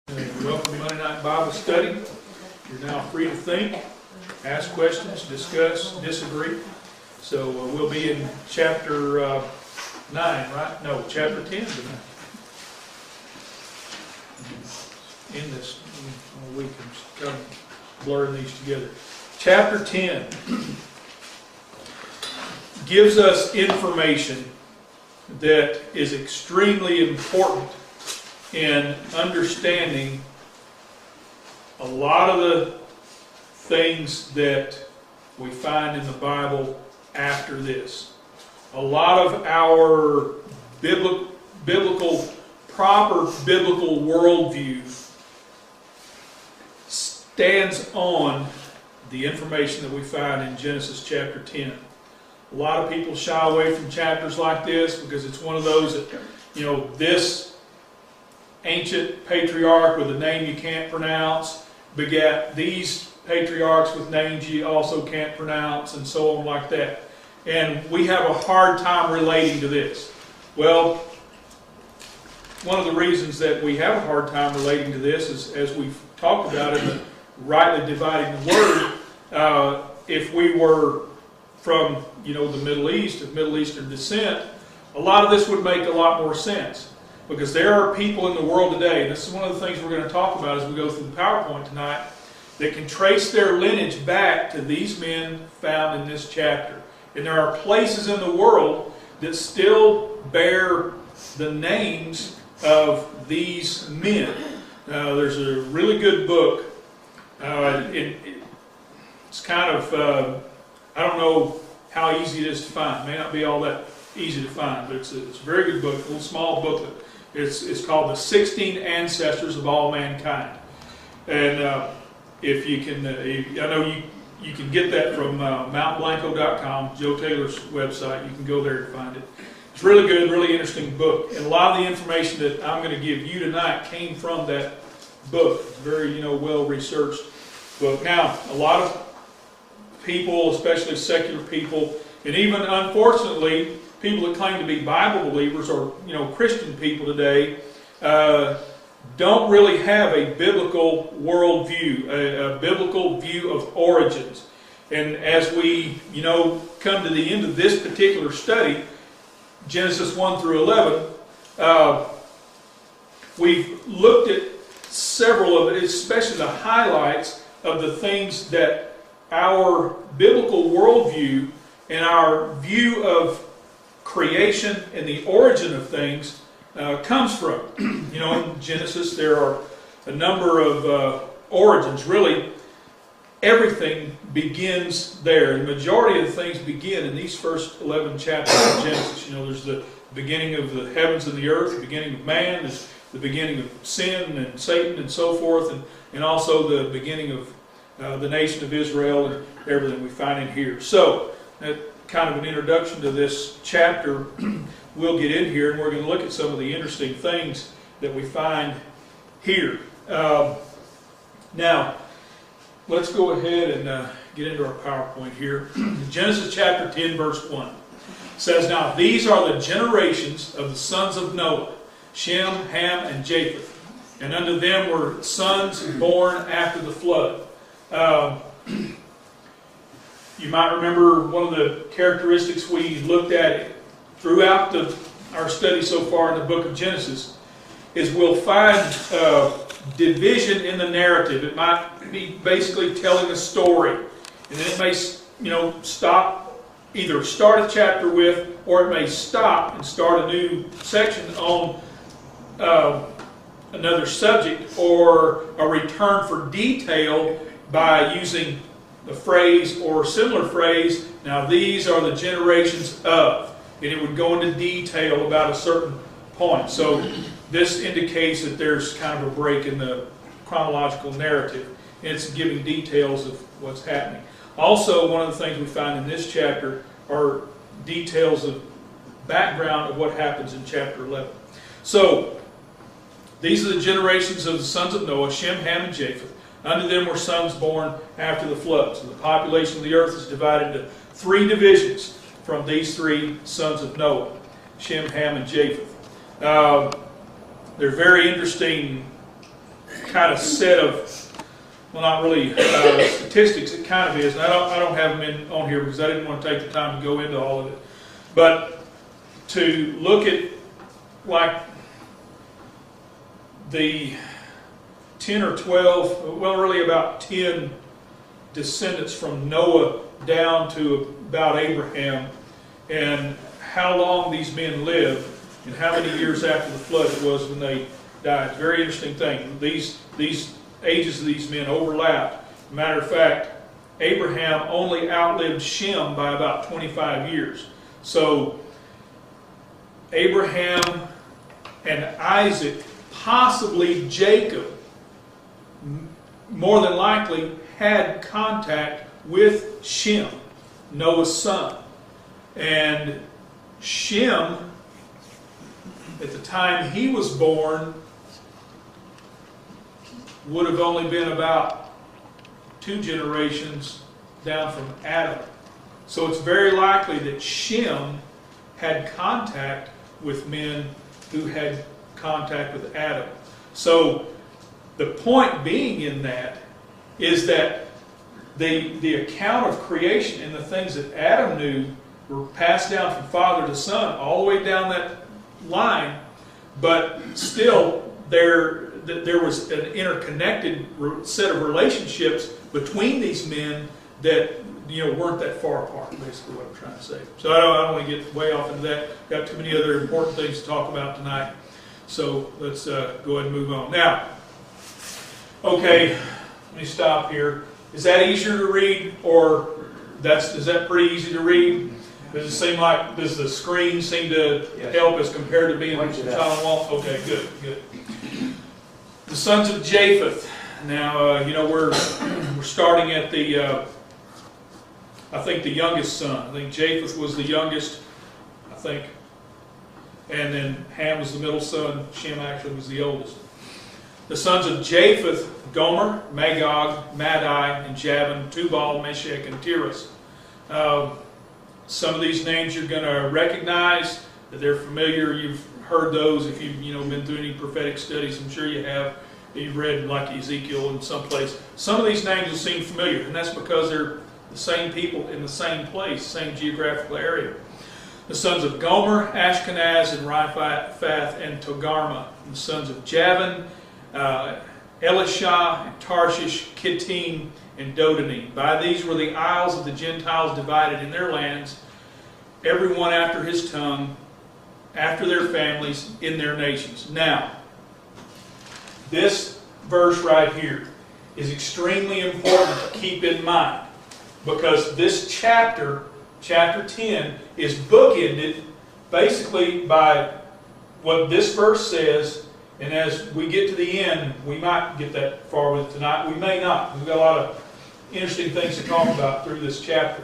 Welcome to Monday Night Bible Study. You're now free to think, ask questions, discuss, disagree. So we'll be in chapter 9, right? No, chapter 10 tonight. In this week, I'm kind of blurring these together. Chapter 10 gives us information that is extremely important in understanding a lot of the things that we find in the Bible after this. A lot of our proper biblical worldview stands on the information that we find in Genesis chapter 10. A lot of people shy away from chapters like this because it's one of those that, this ancient patriarch with a name you can't pronounce begat these patriarchs with names you also can't pronounce, and so on like that. And we have a hard time relating to this. Well, one of the reasons that we have a hard time relating to this is, as we've talked about in the rightly dividing the word, if we were from the Middle East, of Middle Eastern descent, a lot of this would make a lot more sense. Because there are people in the world today, and this is one of the things we're going to talk about as we go through the PowerPoint tonight, that can trace their lineage back to these men found in this chapter. And there are places in the world that still bear the names of these men. There's a really good book. It's kind of, I don't know how easy it is to find. It may not be all that easy to find, but it's a very good book, a little small booklet. It's called The 16 Ancestors of All Mankind. And if you can, I know you can get that from mountblanco.com, Joe Taylor's website. You can go there and find it. It's really good, really interesting book. And a lot of the information that I'm going to give you tonight came from that book. It's a very, well-researched book. Now, a lot of people, especially secular people, and even, unfortunately, people that claim to be Bible believers or Christian people today don't really have a biblical worldview, a biblical view of origins. And as we come to the end of this particular study, Genesis 1 through 11, we've looked at several of it, especially the highlights of the things that our biblical worldview and our view of creation and the origin of things comes from. In Genesis there are a number of origins. Really, everything begins there. The majority of the things begin in these first 11 chapters of Genesis. There's the beginning of the heavens and the earth, the beginning of man, there's the beginning of sin and Satan and so forth, and also the beginning of the nation of Israel and everything we find in here. So, kind of an introduction to this chapter. We'll get in here and we're going to look at some of the interesting things that we find here. Now, let's go ahead and get into our PowerPoint here. Genesis chapter 10 verse 1 says, "Now these are the generations of the sons of Noah, Shem, Ham, and Japheth. And unto them were sons born after the flood." You might remember one of the characteristics we looked at throughout our study so far in the book of Genesis is we'll find division in the narrative. It might be basically telling a story, and then it may stop, either start a chapter with, or it may stop and start a new section on another subject, or a return for detail by using the phrase or similar phrase, "Now these are the generations of," and it would go into detail about a certain point. So this indicates that there's kind of a break in the chronological narrative. It's giving details of what's happening. Also, one of the things we find in this chapter are details of background of what happens in chapter 11. So, these are the generations of the sons of Noah, Shem, Ham, and Japheth. Unto them were sons born after the flood. So the population of the earth is divided into three divisions from these three sons of Noah, Shem, Ham, and Japheth. They're very interesting kind of set of, well, not really statistics. It kind of is, and I don't have them on here because I didn't want to take the time to go into all of it. But to look at like the 10 or 12, well, really about 10 descendants from Noah down to about Abraham, and how long these men lived, and how many years after the flood it was when they died. Very interesting thing. These ages of these men overlapped. Matter of fact, Abraham only outlived Shem by about 25 years. So Abraham and Isaac, possibly Jacob, more than likely had contact with Shem, Noah's son. And Shem, at the time he was born, would have only been about 2 generations down from Adam. So it's very likely that Shem had contact with men who had contact with Adam. So the point being in that is that the account of creation and the things that Adam knew were passed down from father to son all the way down that line, but still there was an interconnected set of relationships between these men that weren't that far apart, basically what I'm trying to say. So I don't want to get way off into that. Got too many other important things to talk about tonight. So let's go ahead and move on. Now, okay, let me stop here. Is that easier to read, or is that pretty easy to read? Does it seem like, does the screen seem to help as compared to being on the wall? Okay, good. The sons of Japheth. Now, we're starting at the, I think the youngest son. I think Japheth was the youngest, I think. And then Ham was the middle son. Shem actually was the oldest. The sons of Japheth: Gomer, Magog, Madai, and Javan, Tubal, Meshech, and Tiras. Some of these names you're going to recognize, that they're familiar. You've heard those if you've been through any prophetic studies. I'm sure you have. You've read like Ezekiel in some place. Some of these names will seem familiar, and that's because they're the same people in the same place, same geographical area. The sons of Gomer: Ashkenaz, and Riphath, and Togarmah. And the sons of Javan: Elisha, and Tarshish, Kittim, and Dodanim. By these were the isles of the Gentiles divided in their lands, everyone after his tongue, after their families, in their nations. Now, this verse right here is extremely important to keep in mind, because this chapter 10, is bookended basically by what this verse says. And as we get to the end, we might get that far with it tonight. We may not. We've got a lot of interesting things to talk about through this chapter.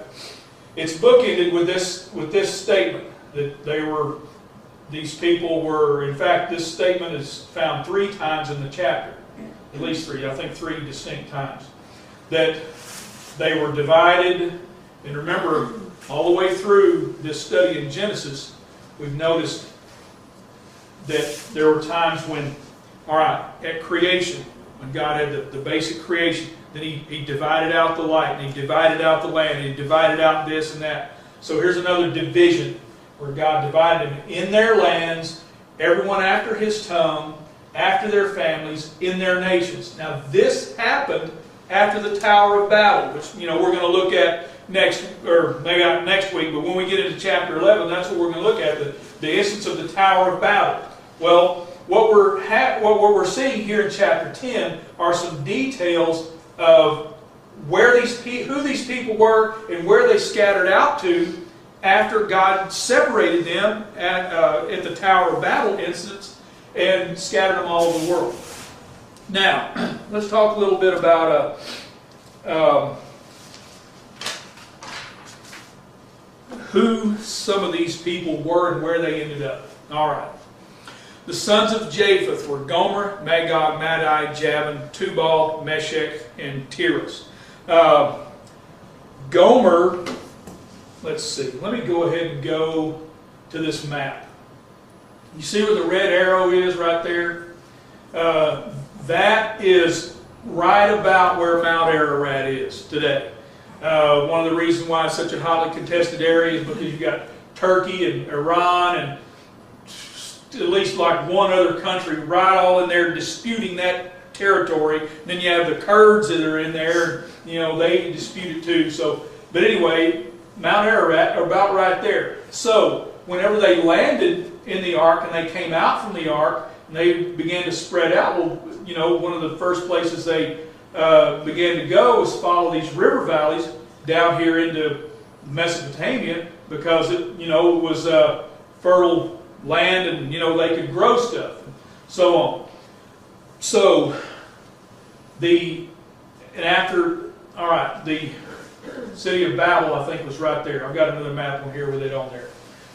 It's bookended with this statement that these people were. In fact, this statement is found 3 times in the chapter, at least 3. I think 3 distinct times, that they were divided. And remember, all the way through this study in Genesis, we've noticed that there were times when, all right, at creation, when God had the basic creation, then He divided out the light, and He divided out the land, and He divided out this and that. So here's another division where God divided them in their lands, everyone after His tongue, after their families, in their nations. Now this happened after the Tower of Babel, which we're going to look at next week. But when we get into chapter 11, that's what we're going to look at, the instance of the Tower of Babel. Well, what we're seeing here in chapter 10 are some details of who these people were and where they scattered out to after God separated them at the Tower of Babel instance and scattered them all over the world. Now, let's talk a little bit about who some of these people were and where they ended up. All right. The sons of Japheth were Gomer, Magog, Madai, Javan, Tubal, Meshech, and Tiras. Gomer, let's see. Let me go ahead and go to this map. You see where the red arrow is right there? That is right about where Mount Ararat is today. One of the reasons why it's such a hotly contested area is because you've got Turkey and Iran and at least like one other country right all in there disputing that territory. And then you have the Kurds that are in there, you know, they dispute it too. So, but anyway, Mount Ararat are about right there. So, whenever they landed in the ark and they came out from the ark and they began to spread out, well, you know, one of the first places they began to go was follow these river valleys down here into Mesopotamia because it, you know, was fertile land and, you know, they could grow stuff and so on. So, the city of Babel, I think, was right there. I've got another map on here with it on there.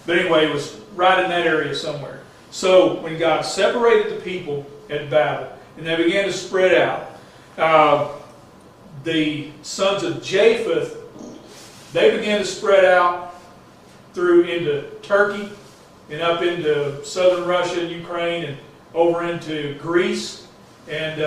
But anyway, it was right in that area somewhere. So, when God separated the people at Babel, and they began to spread out, the sons of Japheth, they began to spread out through into Turkey and up into southern Russia and Ukraine and over into Greece and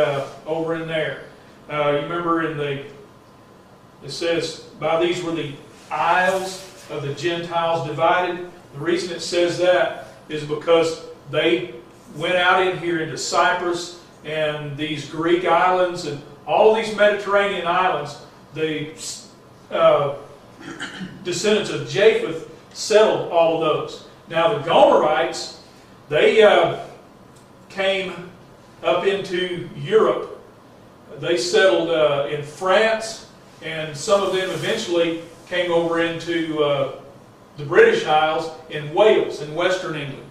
over in there. You remember it says, by these were the isles of the Gentiles divided. The reason it says that is because they went out in here into Cyprus and these Greek islands and all of these Mediterranean islands. The descendants of Japheth settled all of those. Now the Gomerites, they came up into Europe. They settled in France, and some of them eventually came over into the British Isles in Wales, in Western England.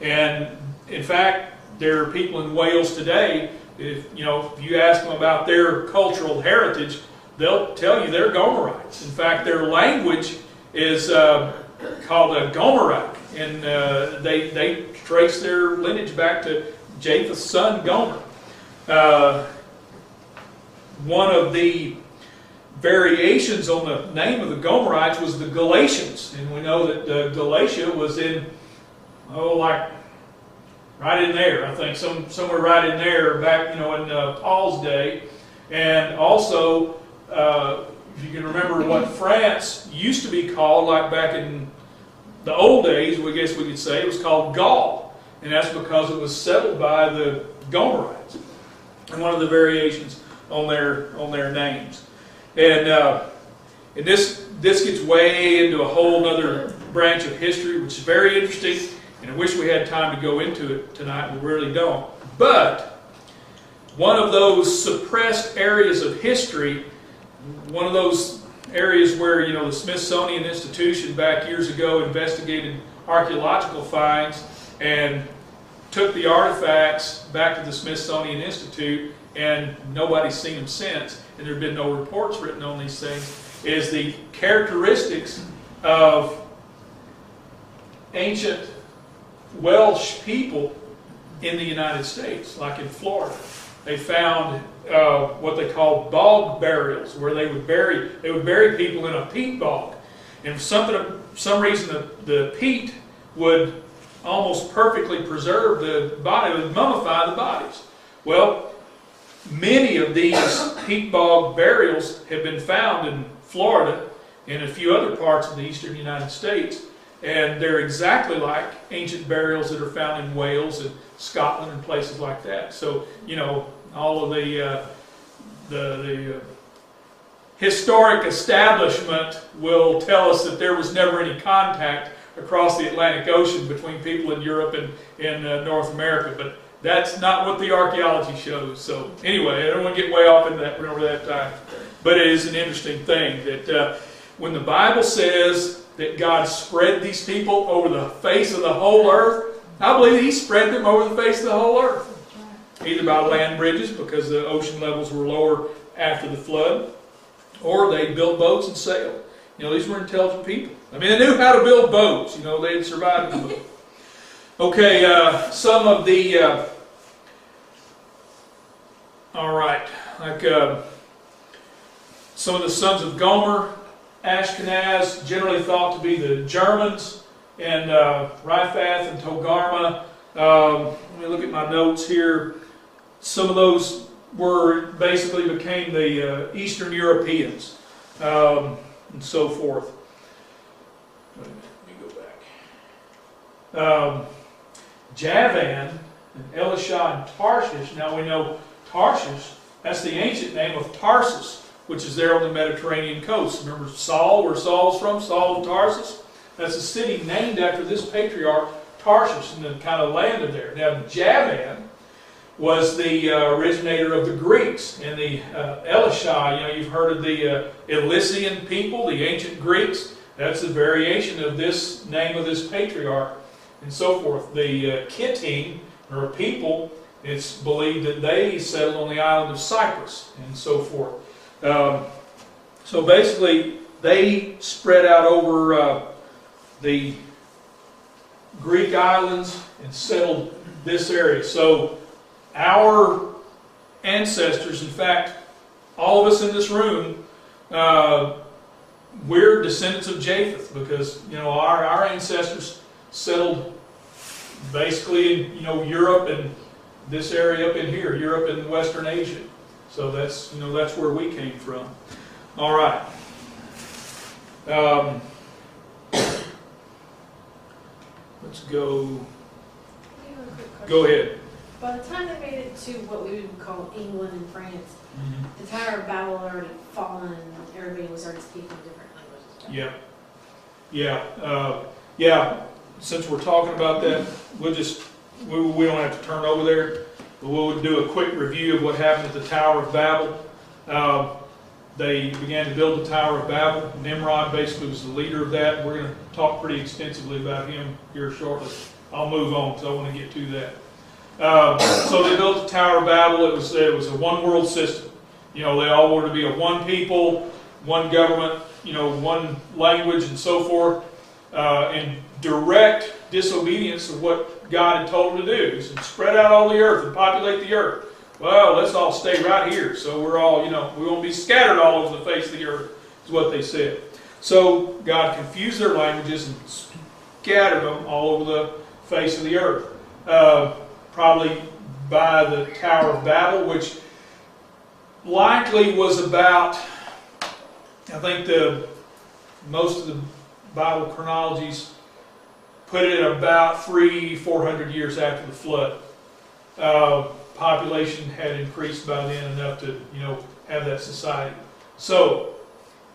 And in fact, there are people in Wales today, if you ask them about their cultural heritage, they'll tell you they're Gomerites. In fact, their language is called Gomeric, and they trace their lineage back to Japheth's son Gomer. One of the variations on the name of the Gomerites was the Galatians, and we know that Galatia was in, like right in there, I think, somewhere right in there back, in Paul's day. And also, if you can remember what France used to be called, like back in the old days, I guess we could say, it was called Gaul. And that's because it was settled by the Gomerites. And one of the variations on their names. And this gets way into a whole other branch of history, which is very interesting. And I wish we had time to go into it tonight. We really don't. But one of those suppressed areas of history, one of those areas where the Smithsonian Institution back years ago investigated archaeological finds and took the artifacts back to the Smithsonian Institute, and nobody's seen them since, and there have been no reports written on these things, is the characteristics of ancient Welsh people in the United States, like in Florida. They found what they call bog burials, where they would bury people in a peat bog, and for some reason the peat would almost perfectly preserve the body, it would mummify the bodies. Well, many of these peat bog burials have been found in Florida and a few other parts of the eastern United States, and they're exactly like ancient burials that are found in Wales and Scotland and places like that. So, all of the historic establishment will tell us that there was never any contact across the Atlantic Ocean between people in Europe and North America, but that's not what the archaeology shows. So anyway, I don't want to get way off into that over that time, but it is an interesting thing that when the Bible says that God spread these people over the face of the whole earth, I believe He spread them over the face of the whole earth. Either by land bridges, because the ocean levels were lower after the flood, or they built boats and sailed. These were intelligent people. I mean, they knew how to build boats. They had survived the boat. Okay, some of the... some of the sons of Gomer, Ashkenaz, generally thought to be the Germans, and Riphath and Togarmah. Let me look at my notes here. some of those basically became the Eastern Europeans and so forth. Wait a minute, let me go back. Javan and Elisha and Tarshish. Now we know Tarshish, that's the ancient name of Tarsus, which is there on the Mediterranean coast. Remember Saul, where Saul's from, Saul of Tarsus? That's a city named after this patriarch, Tarshish, and then kind of landed there. Now Javan was the originator of the Greeks, and the Elisha, you've heard of the Elysian people, the ancient Greeks. That's a variation of this name of this patriarch, and so forth. The Kittim, or people, it's believed that they settled on the island of Cyprus, and so forth. So basically, they spread out over the Greek islands and settled this area. So our ancestors, in fact, all of us in this room, we're descendants of Japheth, because our ancestors settled basically in Europe and this area up in here, Europe and Western Asia. So that's that's where we came from. All right. Let's go. Go ahead. By the time they made it to what we would call England and France, the Tower of Babel had already fallen, and everybody was already speaking different languages. Yeah. Since we're talking about that, we don't have to turn over there, but we'll do a quick review of what happened at the Tower of Babel. They began to build the Tower of Babel. Nimrod basically was the leader of that. We're going to talk pretty extensively about him here shortly. I'll move on because I want to get to that. So they built the Tower of Babel. It was a one world system. They all wanted to be a one people, one government, one language, and so forth. In direct disobedience of what God had told them to do. He said, spread out all the earth and populate the earth. Well, let's all stay right here. So we're all, we won't be scattered all over the face of the earth, is what they said. So God confused their languages and scattered them all over the face of the earth. Probably by the Tower of Babel, which likely was about, I think most of the Bible chronologies put it at about 300-400 years after the flood. Population had increased by then enough to, have that society. So,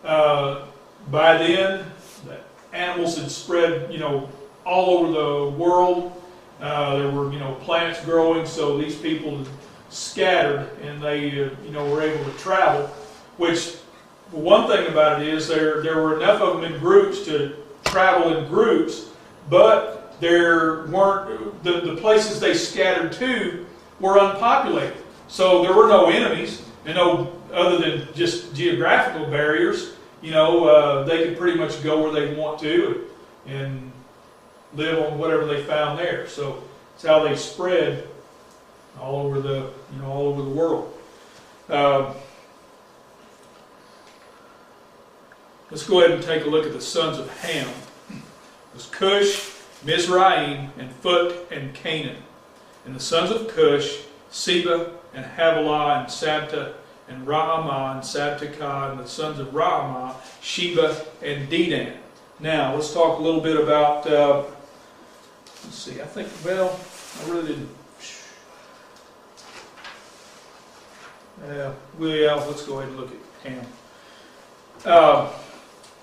by then, the animals had spread, all over the world. There were, plants growing, so these people scattered, and they, were able to travel. Which, one thing about it is there were enough of them in groups to travel in groups, but there weren't the places they scattered to were unpopulated. So there were no enemies, and no other than just geographical barriers. They could pretty much go where they want to and live on whatever they found there. So it's how they spread all over the world. Let's go ahead and take a look at the sons of Ham. It was Cush, Mizraim, and Phut, and Canaan. And the sons of Cush, Seba, and Havilah, and Sabta, and Raamah, and Sabtakah, and the sons of Raamah, Sheba, and Dedan. Now, let's talk a little bit about, let's see, I really didn't. Let's go ahead and look at Ham.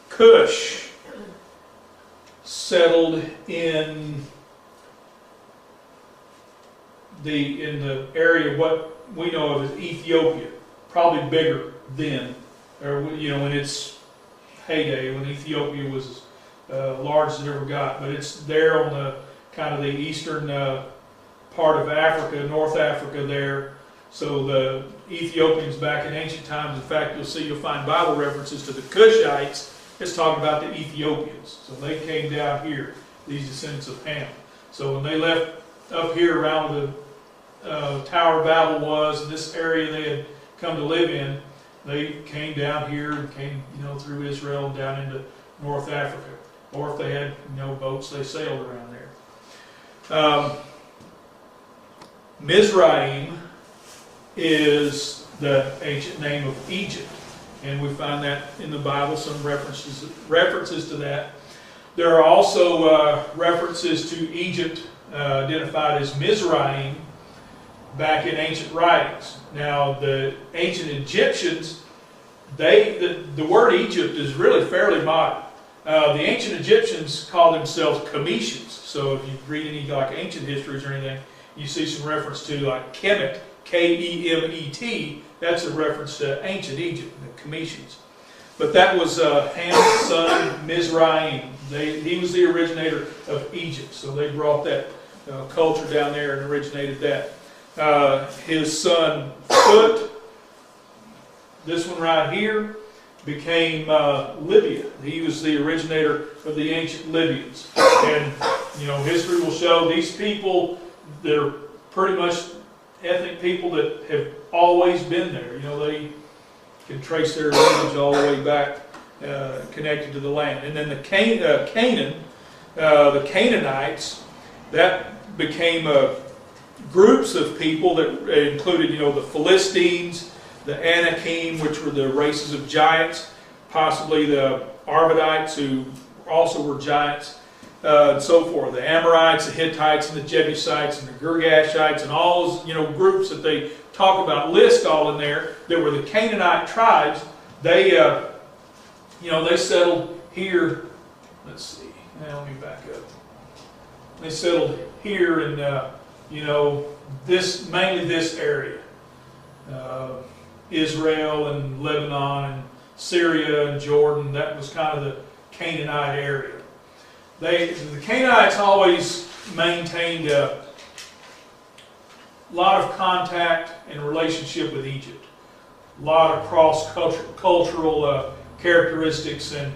Cush settled in the area of what we know of as Ethiopia, probably bigger then, or in its heyday when Ethiopia was as large as it ever got. But it's there on the kind of the eastern part of Africa, North Africa there. So the Ethiopians back in ancient times, in fact, you'll find Bible references to the Cushites. It's talking about the Ethiopians. So they came down here, these descendants of Ham. So when they left up here around the Tower of Babel was, and this area they had come to live in, they came down here and came, through Israel and down into North Africa. Or if they had, boats, they sailed around there. Mizraim is the ancient name of Egypt. And we find that in the Bible, some references to that. There are also references to Egypt identified as Mizraim back in ancient writings. Now, the ancient Egyptians, the word Egypt is really fairly modern. The ancient Egyptians called themselves Kemetians. So if you read any like ancient histories or anything, you see some reference to like Kemet, K-E-M-E-T. That's a reference to ancient Egypt, the Kemetians. But that was Ham's son, Mizraim. He was the originator of Egypt. So they brought that culture down there and originated that. His son, Phut, this one right here, became Libya. He was the originator of the ancient Libyans. And, history will show these people, they're pretty much ethnic people that have always been there. They can trace their lineage all the way back, connected to the land. And then the Canaan, the Canaanites, that became groups of people that included, the Philistines, the Anakim, which were the races of giants, possibly the Arvadites, who also were giants, and so forth. The Amorites, the Hittites, and the Jebusites, and the Girgashites, and all those groups that they talk about, list all in there, that were the Canaanite tribes. They they settled here. Let's see. Now let me back up. They settled here in mainly this area. Israel and Lebanon and Syria and Jordan, that was kind of the Canaanite area. The Canaanites always maintained a lot of contact and relationship with Egypt. A lot of cross-cultural characteristics and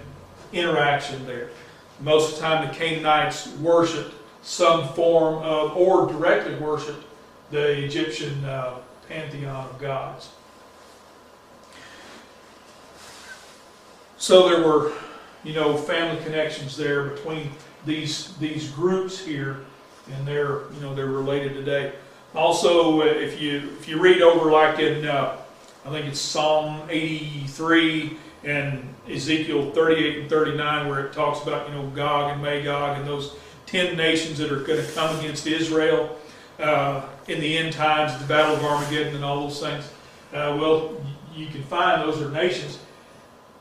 interaction there. Most of the time the Canaanites worshipped some form of, or directly worshipped, the Egyptian pantheon of gods. So there were, family connections there between these groups here, and they're related today. Also, if you read over like in I think it's Psalm 83 and Ezekiel 38 and 39, where it talks about Gog and Magog and those 10 nations that are going to come against Israel in the end times, the Battle of Armageddon, and all those things. You can find those are nations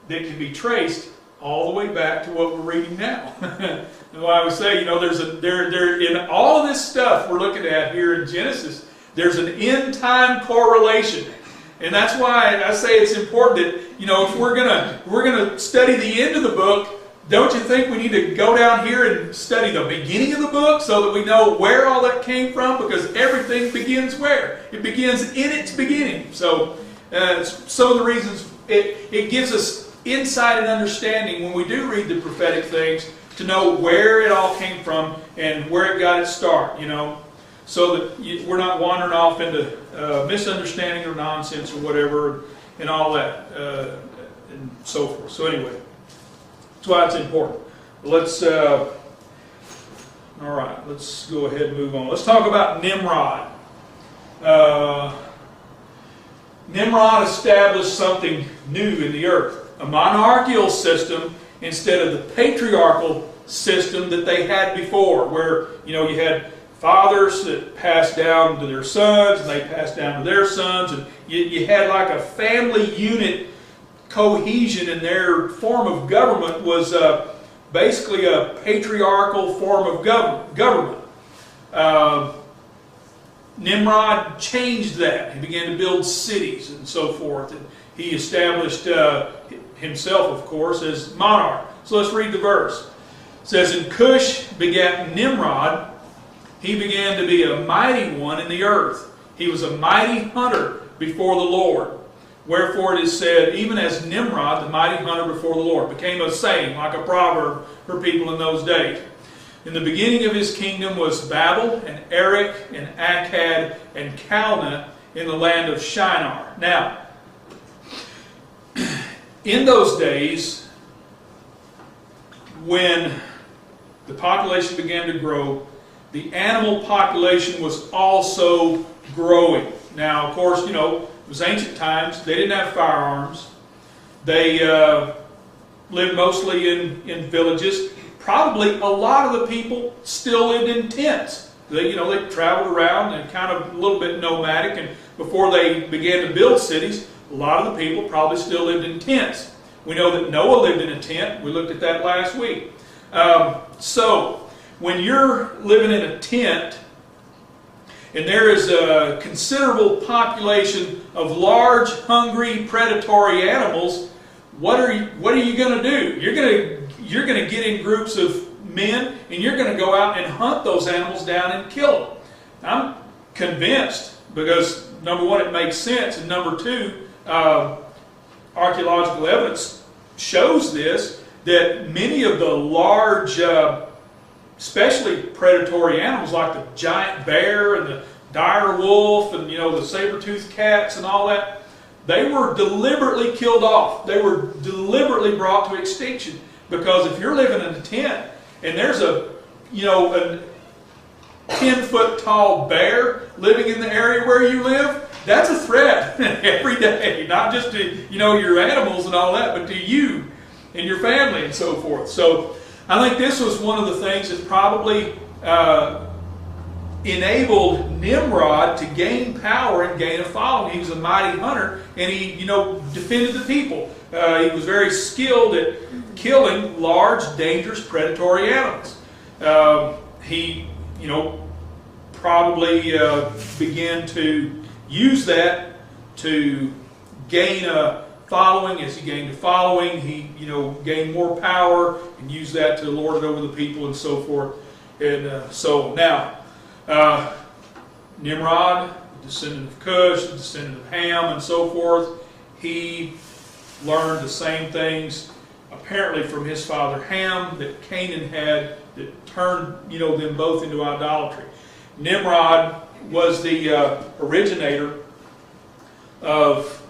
that can be traced all the way back to what we're reading now. And I would say, there in all of this stuff we're looking at here in Genesis, there's an end time correlation, and that's why I say it's important that if we're gonna study the end of the book, don't you think we need to go down here and study the beginning of the book so that we know where all that came from? Because everything begins where? It begins in its beginning. So some of the reasons it gives us insight and understanding when we do read the prophetic things, to know where it all came from and where it got its start, so that we're not wandering off into misunderstanding or nonsense or whatever and all that and so forth. So anyway, that's why it's important. Let's all right, let's go ahead and move on. Let's talk about Nimrod. Nimrod established something new in the earth. A monarchical system instead of the patriarchal system that they had before, where you had fathers that passed down to their sons, and they passed down to their sons, and you had like a family unit cohesion, and their form of government was basically a patriarchal form of government. Nimrod changed that. He began to build cities and so forth, and he established himself, of course, as monarch. So let's read the verse. It says, "And Cush begat Nimrod. He began to be a mighty one in the earth. He was a mighty hunter before the Lord. Wherefore it is said, even as Nimrod, the mighty hunter before the Lord." Became a saying, like a proverb for people in those days. "In the beginning of his kingdom was Babel, and Erech, and Akkad, and Calneh in the land of Shinar." Now, in those days, when the population began to grow, the animal population was also growing. Now, of course, it was ancient times. They didn't have firearms. They lived mostly in villages. Probably a lot of the people still lived in tents. They traveled around and kind of a little bit nomadic. And before they began to build cities, a lot of the people probably still lived in tents. We know that Noah lived in a tent. We looked at that last week. So when you're living in a tent, and there is a considerable population of large, hungry, predatory animals, what are you going to do? You're going to get in groups of men, and you're going to go out and hunt those animals down and kill them. I'm convinced, because number one, it makes sense, and number two, archaeological evidence shows this, that many of the large, especially predatory animals like the giant bear and the dire wolf and the saber-toothed cats and all that, they were deliberately killed off. They were deliberately brought to extinction, because if you're living in a tent and there's a 10-foot tall bear living in the area where you live, that's a threat every day, not just to your animals and all that, but to you and your family and so forth. So I think this was one of the things that probably enabled Nimrod to gain power and gain a following. He was a mighty hunter, and he defended the people. He was very skilled at killing large, dangerous, predatory animals. He probably began to use that to gain a following. As he gained a following, he gained more power and used that to lord it over the people and so forth. And so now, Nimrod, the descendant of Cush, the descendant of Ham, and so forth, he learned the same things apparently from his father Ham that Canaan had, that turned them both into idolatry. Nimrod was the originator of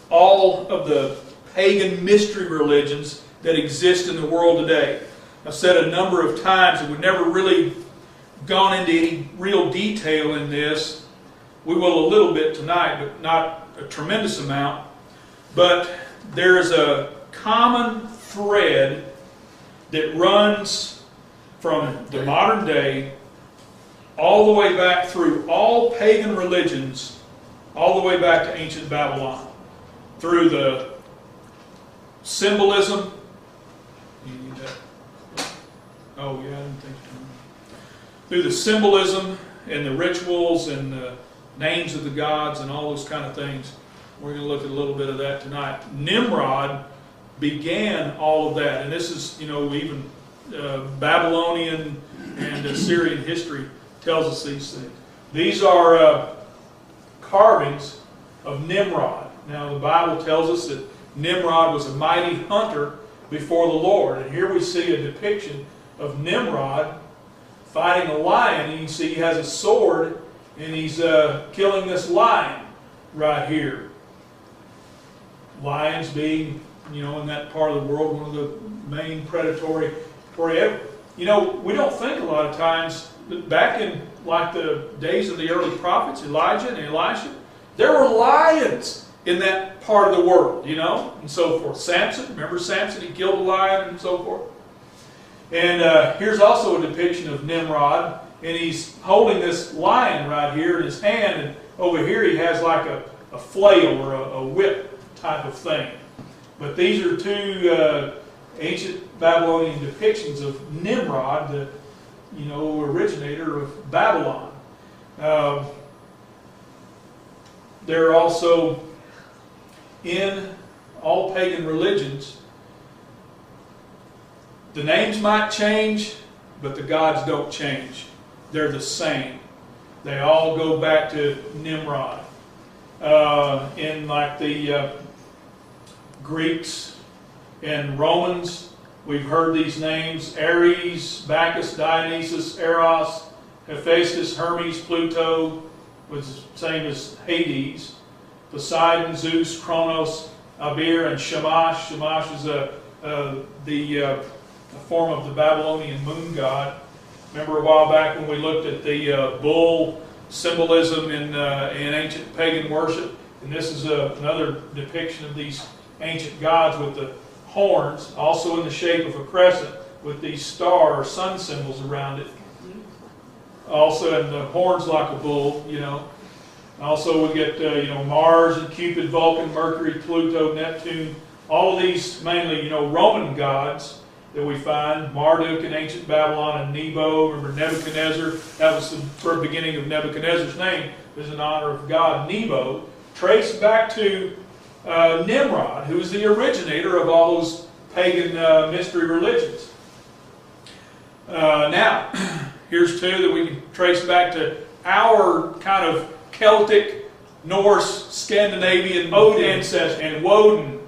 all of the pagan mystery religions that exist in the world today. I've said a number of times that we've never really gone into any real detail in this. We will a little bit tonight, but not a tremendous amount. But there is a common thread that runs from the modern day all the way back through all pagan religions, all the way back to ancient Babylon, through the symbolism. You need that? Oh yeah, I didn't think so. Through the symbolism and the rituals and the names of the gods and all those kind of things. We're going to look at a little bit of that tonight. Nimrod began all of that, and this is, even Babylonian and Assyrian history tells us these things. These are carvings of Nimrod. Now, the Bible tells us that Nimrod was a mighty hunter before the Lord, and here we see a depiction of Nimrod fighting a lion, and you can see he has a sword, and he's killing this lion right here. Lions being, in that part of the world, one of the main predatory. We don't think a lot of times, but back in like the days of the early prophets, Elijah and Elisha, there were lions in that part of the world, and so forth. Samson, remember Samson? He killed a lion and so forth. And here's also a depiction of Nimrod, and he's holding this lion right here in his hand, and over here he has like a flail or a whip type of thing. But these are two ancient Babylonian depictions of Nimrod, the originator of Babylon. There are also, in all pagan religions, the names might change, but the gods don't change. They're the same. They all go back to Nimrod. In like the Greeks and Romans, we've heard these names: Ares, Bacchus, Dionysus, Eros, Hephaestus, Hermes, Pluto, which is the same as Hades, Poseidon, Zeus, Kronos, Abir, and Shamash. Shamash is the form of the Babylonian moon god. Remember a while back when we looked at the bull symbolism in ancient pagan worship. And this is another depiction of these ancient gods with the horns, also in the shape of a crescent, with these star or sun symbols around it. Also, and the horns like a bull, you know. Also, we get Mars and Cupid, Vulcan, Mercury, Pluto, Neptune. All of these mainly Roman gods that we find. Marduk in ancient Babylon and Nebo. Remember Nebuchadnezzar? That was the beginning of Nebuchadnezzar's name. It was in honor of God Nebo, traced back to Nimrod, who was the originator of all those pagan mystery religions. Now, here's two that we can trace back to our kind of Celtic, Norse, Scandinavian ancestors, and Woden,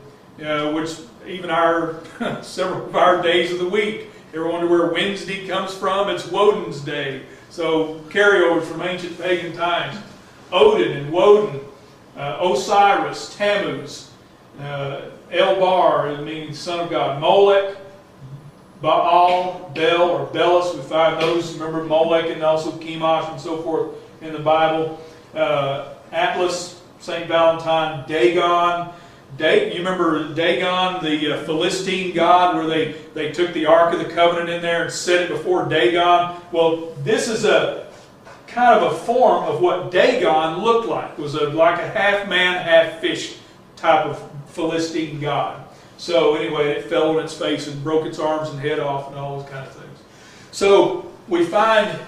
which even our several of our days of the week. Ever wonder where Wednesday comes from? It's Woden's Day. So carryovers from ancient pagan times. Odin and Woden, Osiris, Tammuz, Elbar, it means son of God, Molech, Baal, Bel, or Belus, we find those, remember Molech and also Chemosh and so forth in the Bible. Atlas, St. Valentine, Dagon. You remember Dagon, the Philistine god, where they took the Ark of the Covenant in there and set it before Dagon? Well, this is a kind of a form of what Dagon looked like. It was like a half man, half fish type of Philistine god. So anyway, it fell on its face and broke its arms and head off and all those kind of things. So we find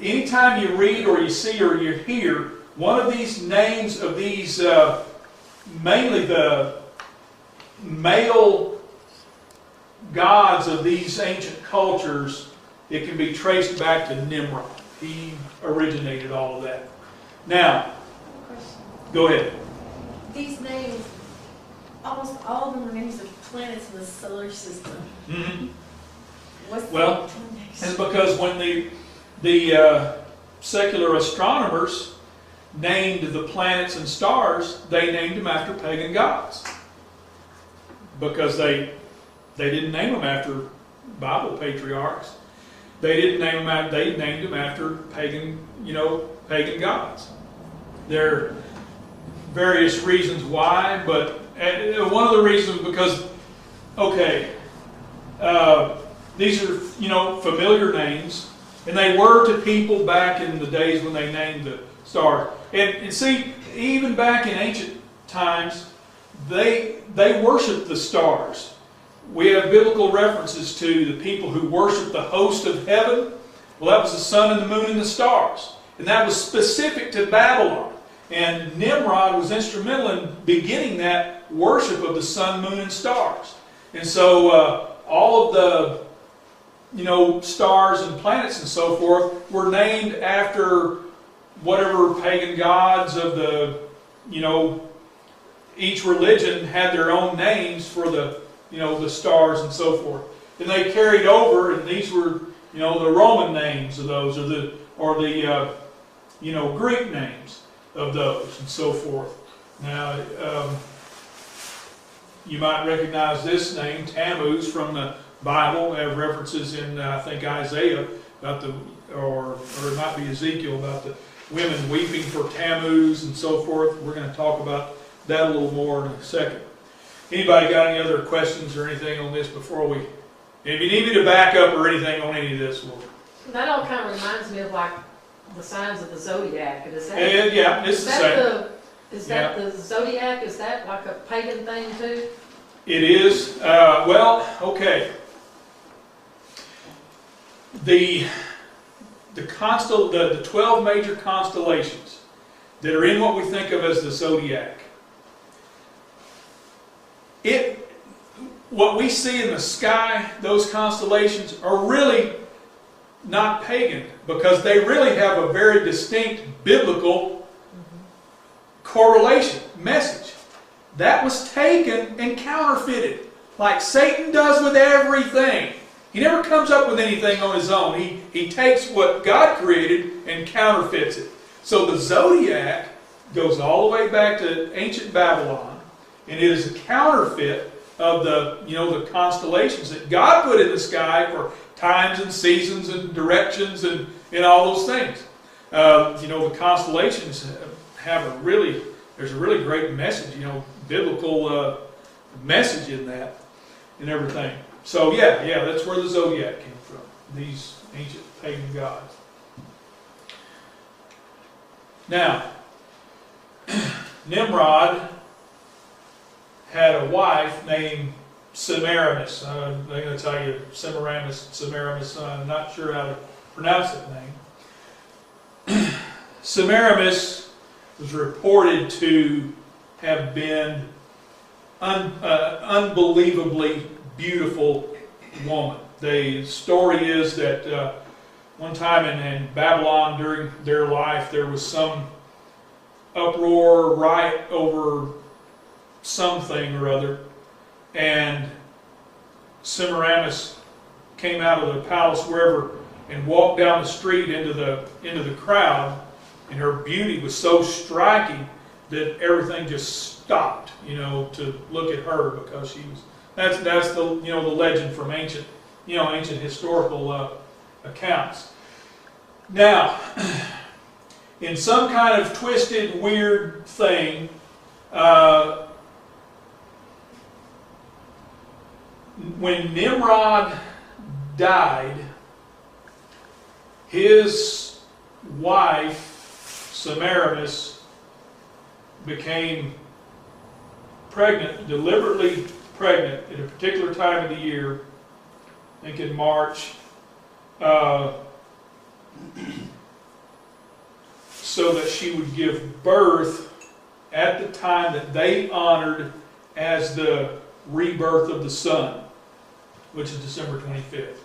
anytime you read or you see or you hear one of these names of these, mainly the male gods of these ancient cultures, it can be traced back to Nimrod. He originated all of that. Now, go ahead. These names, almost all of them are names of planets in the solar system. Mm-hmm. What's well, it's because when the secular astronomers named the planets and stars, they named them after pagan gods. Because they didn't name them after Bible patriarchs. They didn't name them after, they named them after pagan gods. There are various reasons why, but one of the reasons because, these are, familiar names, and they were to people back in the days when they named the stars. And see, even back in ancient times, they worshiped the stars. We have biblical references to the people who worshiped the host of heaven. Well, that was the sun and the moon and the stars. And that was specific to Babylon. And Nimrod was instrumental in beginning that worship of the sun, moon, and stars. And so all of the stars and planets and so forth were named after whatever pagan gods of the, each religion had their own names for the stars and so forth. And they carried over, and these were, the Roman names of those, or the Greek names of those, and so forth. Now, you might recognize this name, Tammuz, from the Bible. They have references in, I think, Isaiah about or it might be Ezekiel about the women weeping for Tammuz and so forth. We're going to talk about that a little more in a second. Anybody got any other questions or anything on this before we... If you need me to back up or anything on any of this, that all kind of reminds me of like the signs of the zodiac. Is that? Yeah, it's the same. Is that the zodiac? Is that like a pagan thing too? It is. Okay. The 12 major constellations that are in what we think of as the zodiac. What we see in the sky, those constellations, are really not pagan because they really have a very distinct biblical correlation, message. That was taken and counterfeited, like Satan does with everything. He never comes up with anything on his own. He takes what God created and counterfeits it. So the zodiac goes all the way back to ancient Babylon, and it is a counterfeit of the constellations that God put in the sky for times and seasons and directions and all those things. You know, the constellations have there's a really great message, you know, biblical message in that and everything. So yeah, that's where the zodiac came from, these ancient pagan gods. Now, Nimrod had a wife named Semiramis. I'm going to tell you Semiramis. I'm not sure how to pronounce that name. Semiramis was reported to have been unbelievably beautiful woman. The story is that one time in Babylon during their life, there was some uproar, riot over something or other, and Semiramis came out of the palace wherever and walked down the street into the crowd, and her beauty was so striking that everything just stopped, you know, to look at her, because she was. That's the, you know, the legend from ancient historical accounts. Now, in some kind of twisted, weird thing, when Nimrod died, his wife, Semiramis, became pregnant, deliberately pregnant, at a particular time of the year, I think in March, so that she would give birth at the time that they honored as the rebirth of the sun, which is December 25th.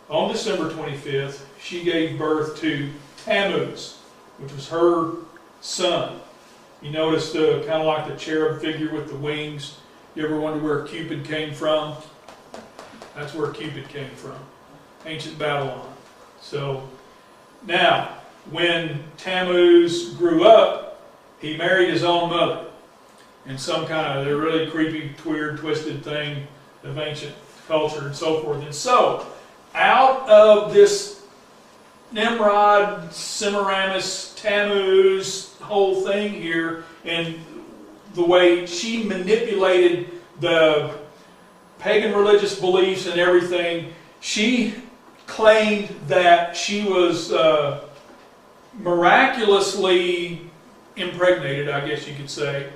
On December 25th, she gave birth to Tammuz, which was her son. You notice kind of like the cherub figure with the wings. You ever wonder where Cupid came from? That's where Cupid came from, ancient Babylon. So now, when Tammuz grew up, he married his own mother in some kind of a really creepy, weird, twisted thing of ancient culture and so forth. And so, out of this Nimrod, Semiramis, Tammuz whole thing here, and the way she manipulated the pagan religious beliefs and everything, she claimed that she was miraculously impregnated, I guess you could say,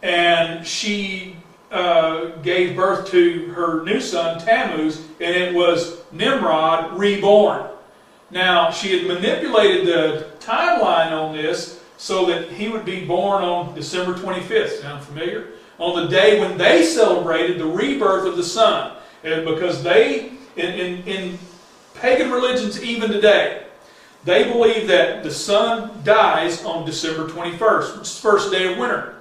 and she gave birth to her new son, Tammuz, and it was Nimrod reborn. Now, she had manipulated the timeline on this so that he would be born on December 25th. Sound familiar? On the day when they celebrated the rebirth of the sun. And because they, in pagan religions even today, they believe that the sun dies on December 21st, which is the first day of winter.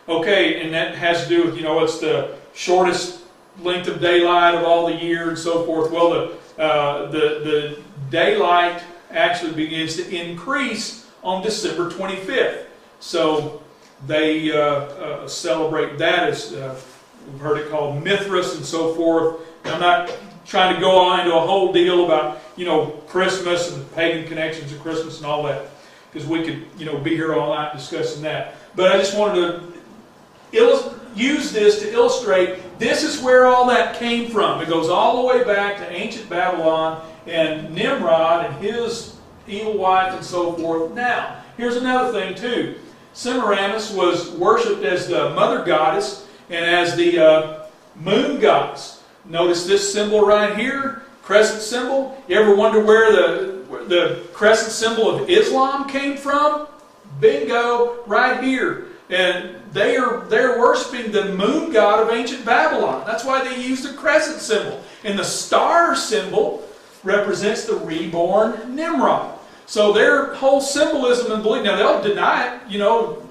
Okay, and that has to do with, you know, it's the shortest length of daylight of all the year and so forth. Well, the daylight actually begins to increase on December 25th. So they celebrate that as, we've heard it called Mithras and so forth. I'm not trying to go on into a whole deal about, you know, Christmas and the pagan connections of Christmas and all that, because we could, you know, be here all night discussing that. But I just wanted to use this to illustrate this is where all that came from. It goes all the way back to ancient Babylon and Nimrod and his evil wife and so forth. Now, here's another thing too. Semiramis was worshipped as the mother goddess and as the moon goddess. Notice this symbol right here, crescent symbol. You ever wonder where the crescent symbol of Islam came from? Bingo, right here. And they're worshiping the moon god of ancient Babylon. That's why they use the crescent symbol. And the star symbol represents the reborn Nimrod. So their whole symbolism and belief, now they'll deny it, you know,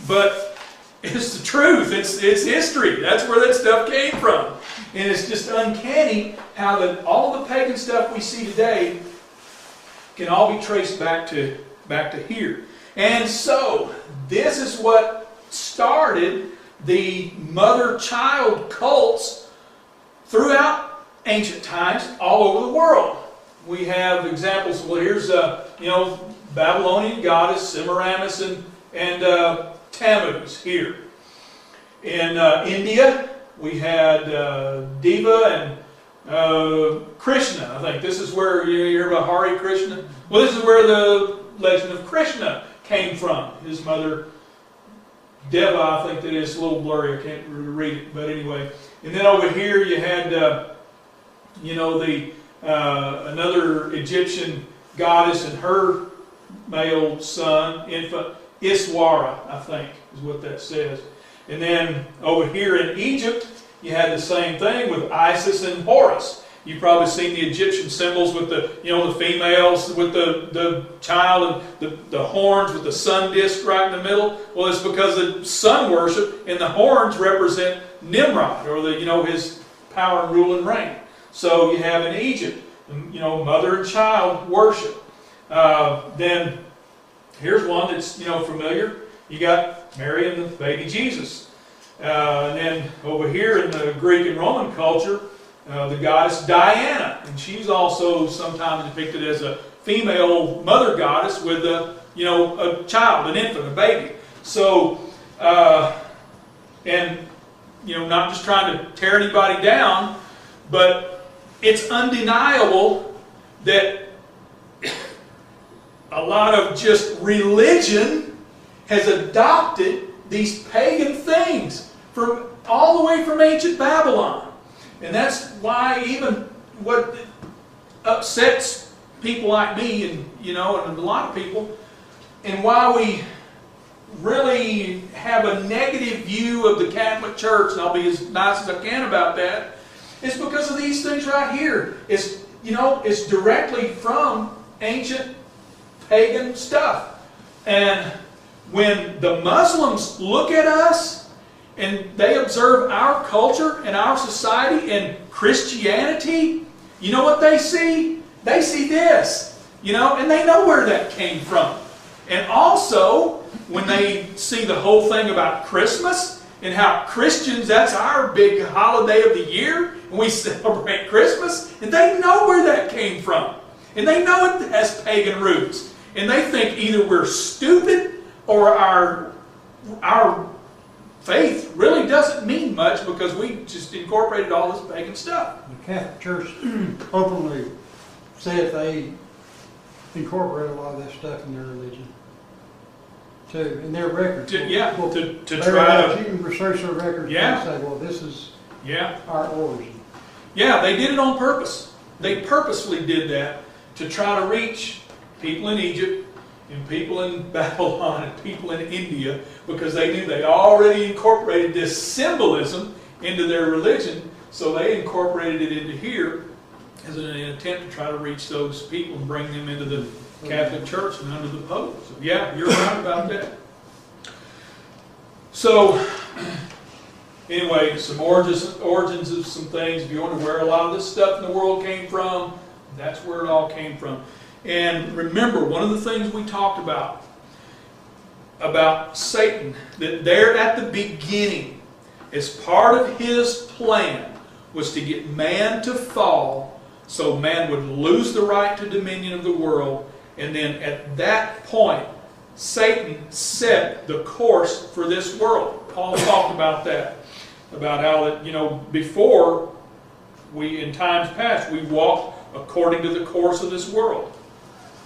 but it's the truth. It's history. That's where that stuff came from. And it's just uncanny how all the pagan stuff we see today can all be traced back to here. And so, this is what started the mother-child cults throughout ancient times all over the world. we have examples. Well, here's Babylonian goddess Semiramis and Tammuz here. In India, we had Deva and Krishna. I think this is where you hear about Hare Krishna. Well, this is where the legend of Krishna came from. His mother, Deva, I think that is a little blurry. I can't read it, but anyway. And then over here you had, another Egyptian goddess and her male son, infant, Iswara, I think is what that says. And then over here in Egypt, you had the same thing with Isis and Horus. You've probably seen the Egyptian symbols with the females with the child and the horns with the sun disk right in the middle. Well, it's because the sun worship and the horns represent Nimrod, or his power and rule and reign. So you have in Egypt, mother and child worship. Then here's one that's familiar. You got Mary and the baby Jesus. And then over here in the Greek and Roman culture, the goddess Diana, and she's also sometimes depicted as a female mother goddess with a child, an infant, a baby. So, not just trying to tear anybody down, but it's undeniable that a lot of just religion has adopted these pagan things from all the way from ancient Babylon. And that's why even what upsets people like me and a lot of people, and why we really have a negative view of the Catholic Church, and I'll be as nice as I can about that, is because of these things right here. It's directly from ancient pagan stuff. And when the Muslims look at us and they observe our culture and our society and Christianity, you know what they see? They see this, and they know where that came from. And also, when they see the whole thing about Christmas and how Christians, that's our big holiday of the year, and we celebrate Christmas, and they know where that came from. And they know it has pagan roots. And they think either we're stupid or our faith really doesn't mean much because we just incorporated all this pagan stuff. The Catholic Church openly said they incorporate a lot of that stuff in their religion, too, in their records. To You can research their records and say, well, this is our origin. Yeah, they did it on purpose. They purposefully did that to try to reach people in Egypt and people in Babylon and people in India, because they knew they already incorporated this symbolism into their religion, so they incorporated it into here as an attempt to try to reach those people and bring them into the Catholic Church and under the Pope. So yeah, you're right about that. So anyway, some origins of some things. If you wonder where a lot of this stuff in the world came from, that's where it all came from. And remember, one of the things we talked about Satan, that there at the beginning, as part of his plan, was to get man to fall so man would lose the right to dominion of the world. And then at that point, Satan set the course for this world. Paul talked about that, about how that, before in times past, we walked according to the course of this world.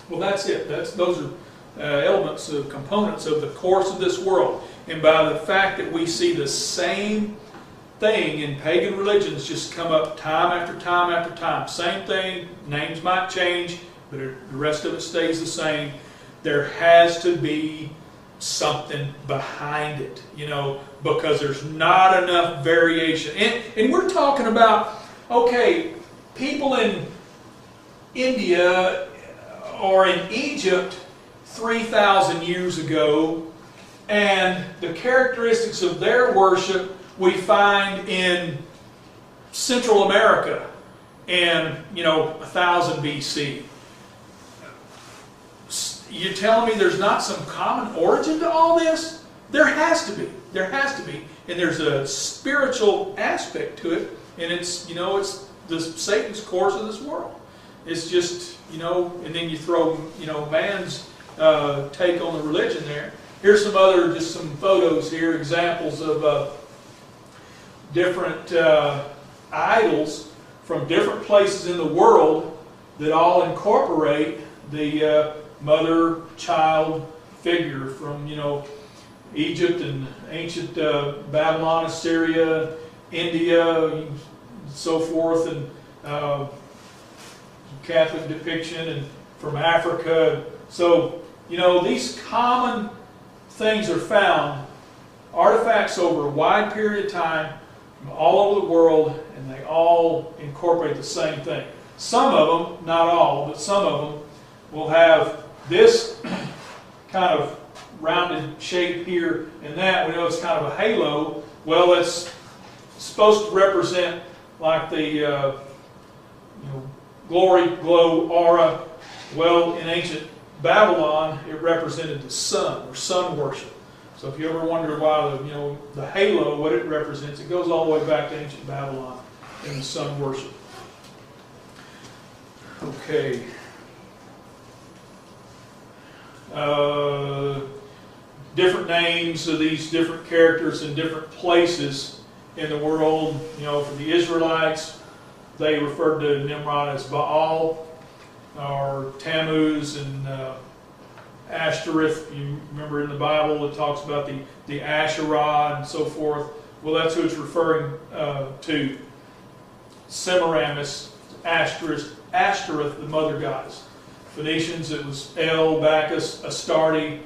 Well, that's it. Those are elements, components of the course of this world. And by the fact that we see the same thing in pagan religions just come up time after time after time. Same thing, names might change, but the rest of it stays the same. There has to be something behind it, because there's not enough variation. And we're talking about, okay, people in India or in Egypt 3,000 years ago, and the characteristics of their worship we find in Central America in 1000 BC. You're telling me there's not some common origin to all this? There has to be. There has to be. And there's a spiritual aspect to it, and it's Satan's course of this world. It's just, and then you throw, man's take on the religion there. Here's just some photos here, examples of different idols from different places in the world that all incorporate the mother-child figure from, Egypt and ancient Babylon, Assyria, India, so forth, and Catholic depiction, and from Africa. So, these common things are found, artifacts over a wide period of time, from all over the world, and they all incorporate the same thing. Some of them, not all, but some of them will have this kind of rounded shape here and that. We know it's kind of a halo. Well, it's supposed to represent like the glory, glow, aura. Well, in ancient Babylon, it represented the sun, or sun worship. So if you ever wonder why the halo, what it represents, it goes all the way back to ancient Babylon and the sun worship. Okay. Different names of these different characters in different places in the world. For the Israelites, they referred to Nimrod as Baal, or Tammuz, and Ashtoreth. You remember in the Bible it talks about the Asherah and so forth. Well, that's who it's referring to. Semiramis, Ashtoreth, the mother goddess. Phoenicians, it was El, Bacchus, Astarte.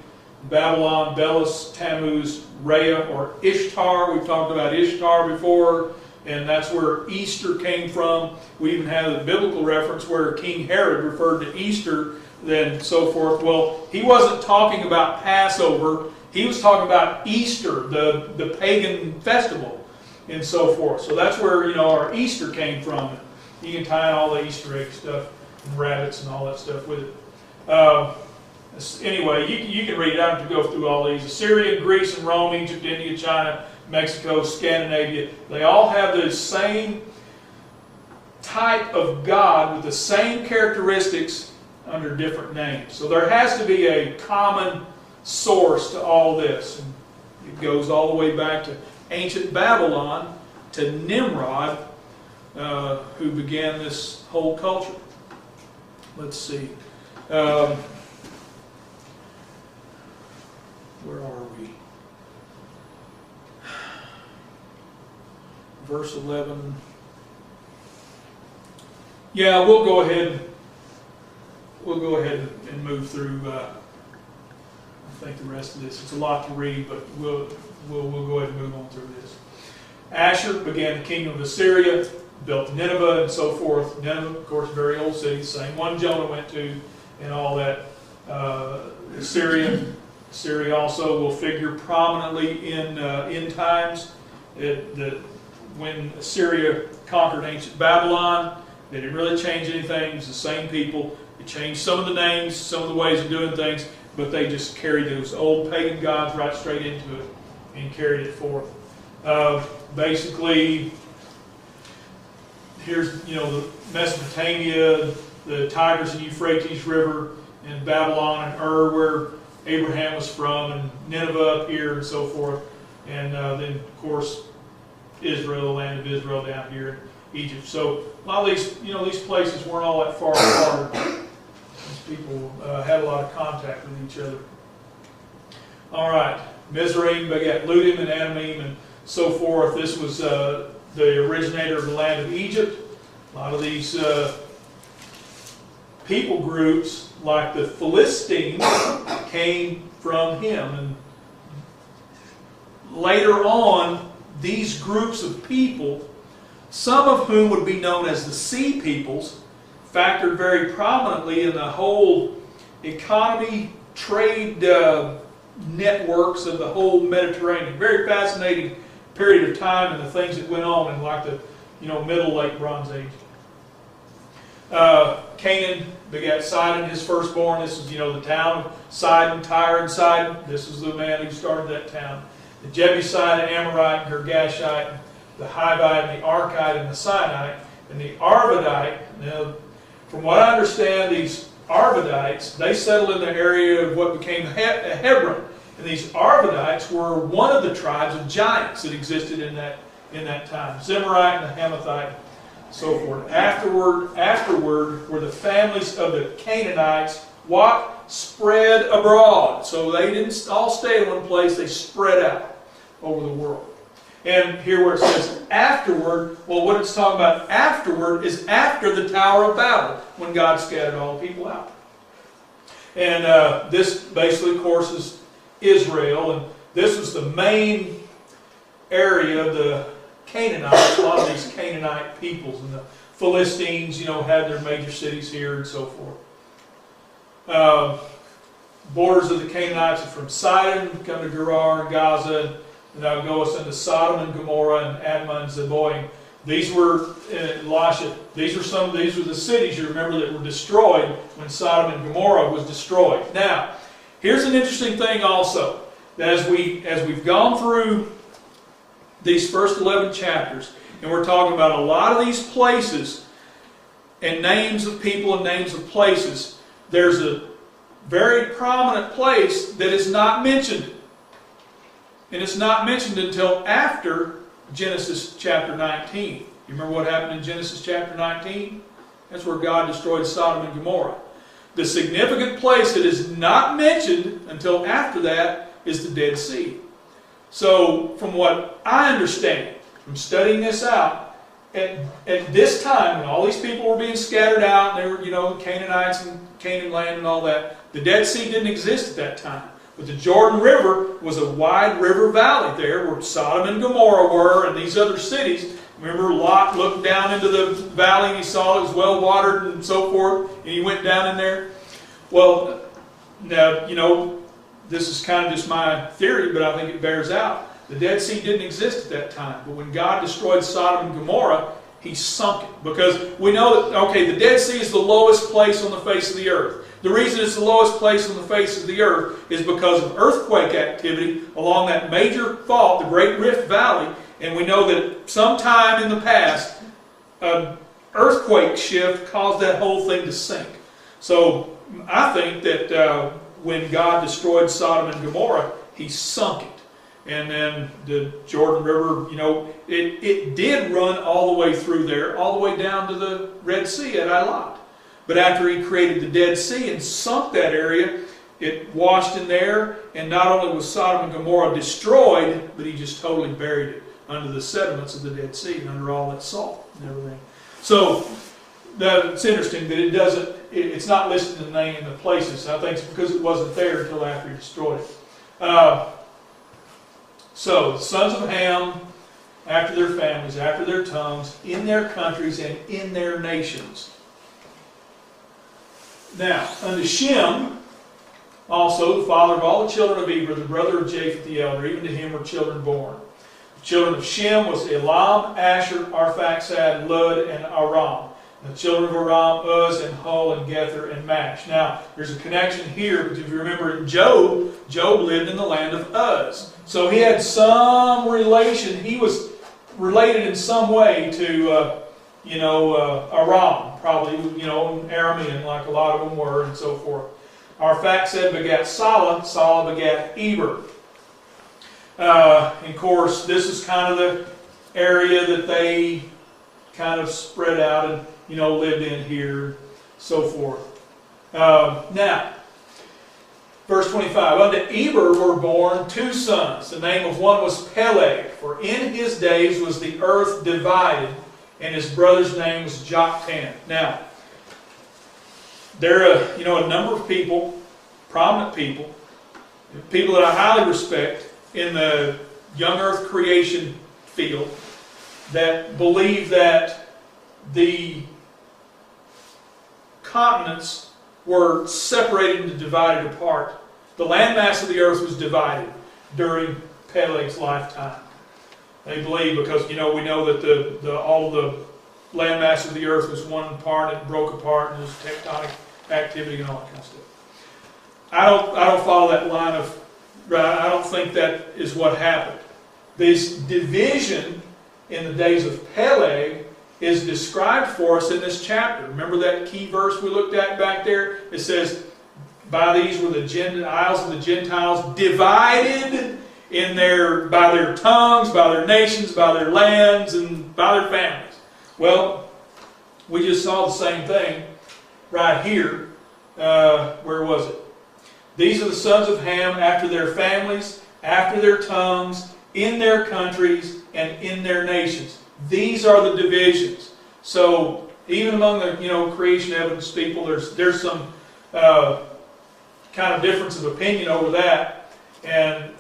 Babylon, Belus, Tammuz, Rhea, or Ishtar. We've talked about Ishtar before, and that's where Easter came from. We even have the biblical reference where King Herod referred to Easter, then so forth. Well, he wasn't talking about Passover. He was talking about Easter, the pagan festival, and so forth. So that's where our Easter came from. You can tie in all the Easter egg stuff, and rabbits and all that stuff with it. Anyway, you can read it. I don't have to go through all these. Assyria, Greece, and Rome, Egypt, India, China, Mexico, Scandinavia. They all have the same type of God with the same characteristics under different names. So there has to be a common source to all this. And it goes all the way back to ancient Babylon, to Nimrod, who began this whole culture. Let's see. Where are we? Verse 11. Yeah, we'll go ahead and move through. I think the rest of this. It's a lot to read, but we'll go ahead and move on through this. Asher began the kingdom of Assyria, built Nineveh, and so forth. Nineveh, of course, very old city, same one Jonah went to, and all that. Assyria also will figure prominently in end times. When Assyria conquered ancient Babylon, they didn't really change anything. It was the same people. They changed some of the names, some of the ways of doing things, but they just carried those old pagan gods right straight into it and carried it forth. Basically, here's the Mesopotamia, the Tigris and Euphrates River, and Babylon and where Abraham was from, and Nineveh up here, and so forth. And then, of course, Israel, the land of Israel down here in Egypt. So a lot of these, these places weren't all that far apart. These people had a lot of contact with each other. All right, Mizraim begat Ludim and Anamim and so forth. This was the originator of the land of Egypt. A lot of these people groups, like the Philistines, came from him. And later on, these groups of people, some of whom would be known as the Sea Peoples, factored very prominently in the whole economy, trade networks of the whole Mediterranean. Very fascinating period of time and the things that went on in like the Middle Late Bronze Age. Canaan begat Sidon, his firstborn. This is the town of Sidon, Tyre and Sidon. This is the man who started that town. The Jebusite and Amorite and Girgashite, the Hivite and the Archite and the Sinite, and the Arvadite. Now, from what I understand, these Arvadites, they settled in the area of what became Hebron. And these Arvadites were one of the tribes of giants that existed in that time. Zemarite and the Hamathite, so forth. Afterward were the families of the Canaanites, what? Spread abroad. So they didn't all stay in one place, they spread out over the world. And here where it says afterward, well, what it's talking about afterward is after the Tower of Babel, when God scattered all the people out. And this basically, of course, is Israel, and this was the main area of the Canaanites, a lot of these Canaanite peoples, and the Philistines, had their major cities here and so forth. Borders of the Canaanites are from Sidon, come to Gerar and Gaza, and that would go us into Sodom and Gomorrah and Admah and Zeboim. These were Elisha. These were the cities you remember that were destroyed when Sodom and Gomorrah was destroyed. Now, here's an interesting thing also. That as we've gone through these first 11 chapters, and we're talking about a lot of these places and names of people and names of places, there's a very prominent place that is not mentioned. And it's not mentioned until after Genesis chapter 19. You remember what happened in Genesis chapter 19? That's where God destroyed Sodom and Gomorrah. The significant place that is not mentioned until after that is the Dead Sea. So, from what I understand, from studying this out, at this time, when all these people were being scattered out, and they were, Canaanites and Canaan land and all that, the Dead Sea didn't exist at that time. But the Jordan River was a wide river valley there where Sodom and Gomorrah were and these other cities. Remember, Lot looked down into the valley and he saw it was well watered and so forth, and he went down in there. Well, now, this is kind of just my theory, but I think it bears out. The Dead Sea didn't exist at that time. But when God destroyed Sodom and Gomorrah, He sunk it. Because we know that, okay, the Dead Sea is the lowest place on the face of the earth. The reason it's the lowest place on the face of the earth is because of earthquake activity along that major fault, the Great Rift Valley. And we know that sometime in the past, an earthquake shift caused that whole thing to sink. So I think that when God destroyed Sodom and Gomorrah, He sunk it. And then the Jordan River, it did run all the way through there, all the way down to the Red Sea at Eilat. But after He created the Dead Sea and sunk that area, it washed in there, and not only was Sodom and Gomorrah destroyed, but He just totally buried it under the sediments of the Dead Sea and under all that salt and everything. So it's interesting that it's not listed in the name in the places. I think it's because it wasn't there until after He destroyed it. So the sons of Ham, after their families, after their tongues, in their countries and in their nations. Now, unto Shem, also the father of all the children of Eber, the brother of Japheth the elder, even to him were children born. The children of Shem was Elam, Asher, Arphaxad, Lud, and Aram. And the children of Aram, Uz, and Hul, and Gether, and Mash. Now, there's a connection here, because if you remember Job lived in the land of Uz. So he had some relation, he was related in some way to, Aram, probably, Aramean, like a lot of them were, and so forth. Arphaxad begat Salah, Salah begat Eber. And of course, this is kind of the area that they kind of spread out and, lived in here, so forth. Now, verse 25, unto Eber were born two sons. The name of one was Peleg, for in his days was the earth divided, and his brother's name was Joktan. Now, there are a number of people, prominent people that I highly respect in the young earth creation field, that believe that the continents were separated and divided apart. The landmass of the earth was divided during Peleg's lifetime. They believe, because we know that all of the landmass of the earth was one part, and it broke apart, and there's tectonic activity and all that kind of stuff. I don't follow that line of. I don't think that is what happened. This division in the days of Peleg is described for us in this chapter. Remember that key verse we looked at back there? It says, by these were the isles of the Gentiles divided by their tongues, by their nations, by their lands, and by their families. Well, we just saw the same thing right here. Where was it? These are the sons of Ham after their families, after their tongues, in their countries, and in their nations. These are the divisions. So even among the creation evidence people, there's some kind of difference of opinion over that, and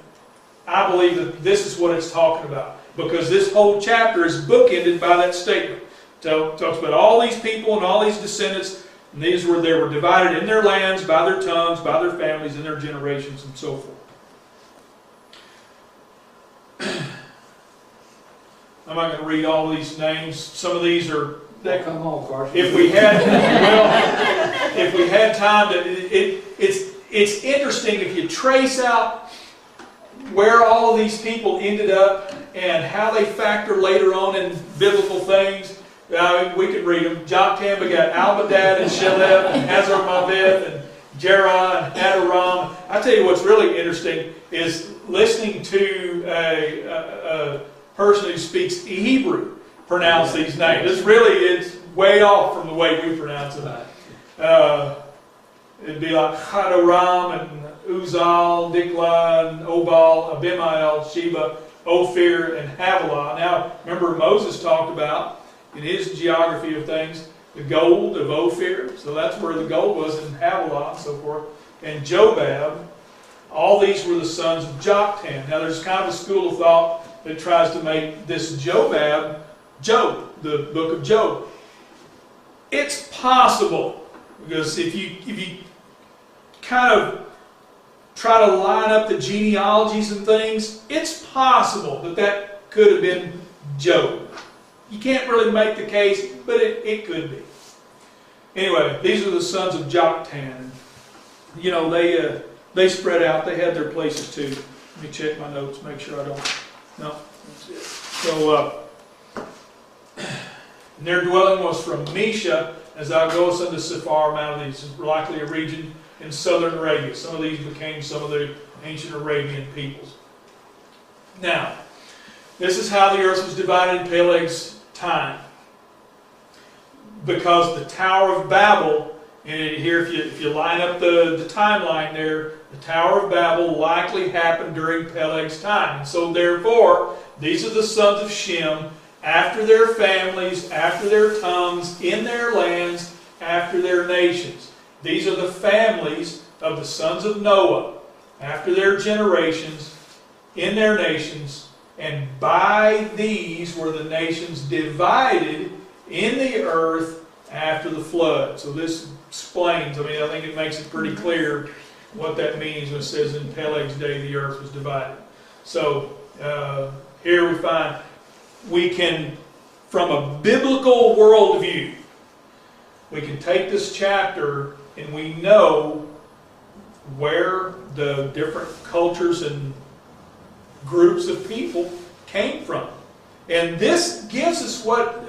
I believe that this is what it's talking about, because this whole chapter is bookended by that statement. It talks about all these people and all these descendants, and they were divided in their lands, by their tongues, by their families, in their generations, and so forth. I'm not going to read all these names. Some of these are. Come on, Carson. If we had time it's interesting if you trace out where all of these people ended up and how they factor later on in biblical things. We could read them. Joktan begat Albadad and Shelef and Hazarmaveth and Jerah and Adoram. I tell you what's really interesting is listening to a person who speaks Hebrew pronounce these names. It's way off from the way we pronounce it. It'd be like Hadoram and Uzal, Dikla, and Obal, Abimael, Sheba, Ophir, and Havilah. Now, remember Moses talked about, in his geography of things, the gold of Ophir. So that's where the gold was, in Havilah and so forth. And Jobab. All these were the sons of Joktan. Now, there's kind of a school of thought that tries to make this Jobab Job, the book of Job. It's possible, because if you kind of try to line up the genealogies and things, it's possible that could have been Job. You can't really make the case, but it could be. Anyway, these are the sons of Joktan. They spread out. They had their places too. Let me check my notes, make sure I don't. No, that's it. So, and their dwelling was from Mesha, as thou goest unto Sephar, Mount of these, likely a region in southern Arabia. Some of these became some of the ancient Arabian peoples. Now, this is how the earth was divided in Peleg's time. Because the Tower of Babel, and here if you line up the timeline there, the Tower of Babel likely happened during Peleg's time. And so therefore, these are the sons of Shem, after their families, after their tongues, in their lands, after their nations. These are the families of the sons of Noah, after their generations, in their nations, and by these were the nations divided in the earth after the flood. So this explains, I think it makes it pretty clear what that means when it says in Peleg's day the earth was divided. So here we find we can, from a biblical worldview, we can take this chapter and we know where the different cultures and groups of people came from. And this gives us what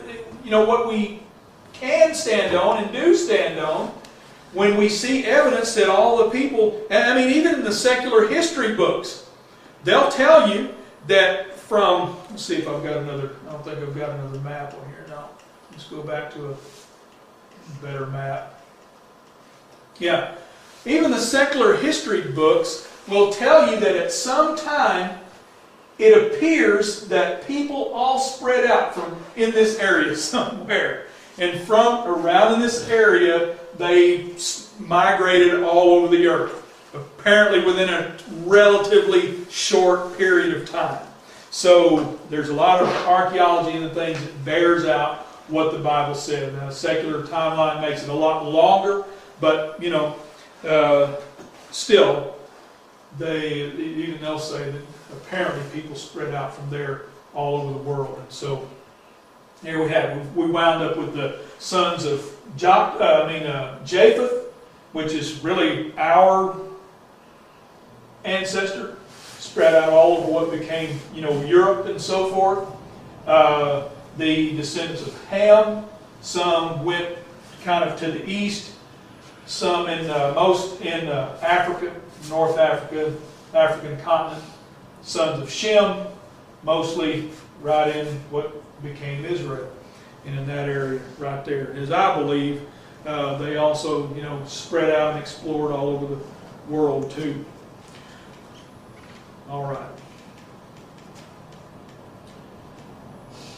we can stand on and do stand on when we see evidence that all the people, even in the secular history books, they'll tell you that from, let's see if I've got another, I don't think I've got another map on here. No, let's go back to a better map. Yeah, even the secular history books will tell you that at some time it appears that people all spread out from in this area somewhere. And from around in this area, they migrated all over the earth. Apparently within a relatively short period of time. So there's a lot of archaeology in the things that bears out what the Bible said. Now, the secular timeline makes it a lot longer, but still, they'll say that apparently people spread out from there all over the world. And so here we have it. We wound up with the sons of Japheth, which is really our ancestor, spread out all over what became, Europe and so forth. the descendants of Ham. Some went kind of to the east. Some most in Africa, North Africa, African continent. Sons of Shem, mostly right in what became Israel, and in that area right there. As I believe, they also, spread out and explored all over the world too. All right.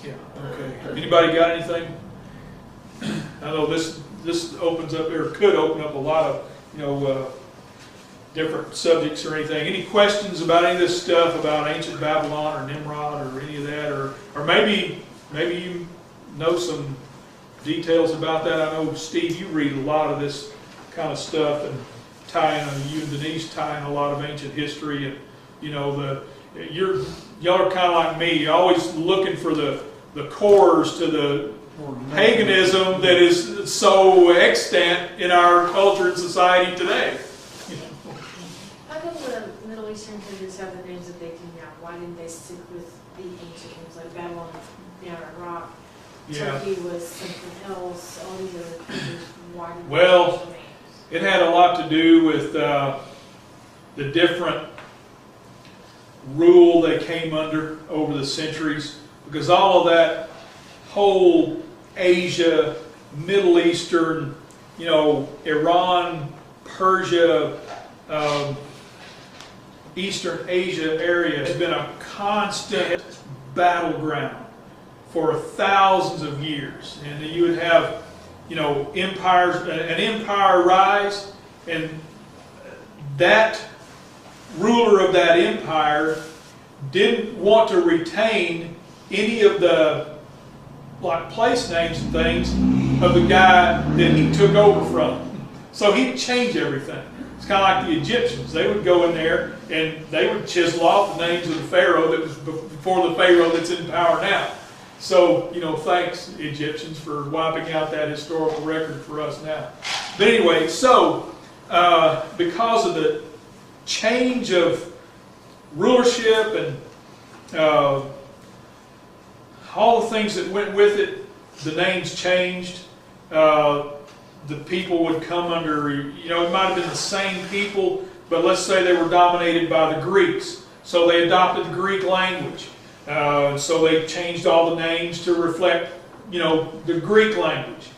Yeah. Okay. Anybody got anything? I know this opens up, or could open up a lot of, different subjects or anything. Any questions about any of this stuff about ancient Babylon or Nimrod or any of that, or maybe you know some details about that. I know, Steve, you read a lot of this kind of stuff, and you and Denise tie in a lot of ancient history, and y'all are kind of like me. You're always looking for the cores to the paganism that is so extant in our culture and society today. How come the Middle Eastern countries have the names that they do now? Why didn't they stick with the ancient names like Babylon, now Iraq? Yeah. Turkey was something else. All these other countries. Why didn't Well, they change names? it had a lot to do with the different rule they came under over the centuries, because all of that whole Asia, Middle Eastern, Iran, Persia, Eastern Asia area has been a constant battleground for thousands of years. And you would have, an empire rise, and that ruler of that empire didn't want to retain any of the place names and things of the guy that he took over from. So he'd change everything. It's kind of like the Egyptians. They would go in there and they would chisel off the names of the Pharaoh that was before the Pharaoh that's in power now. So, thanks, Egyptians, for wiping out that historical record for us now. But anyway, so because of the change of rulership and all the things that went with it, the names changed. The people would come under, it might have been the same people, but let's say they were dominated by the Greeks. So they adopted the Greek language. So they changed all the names to reflect, the Greek language.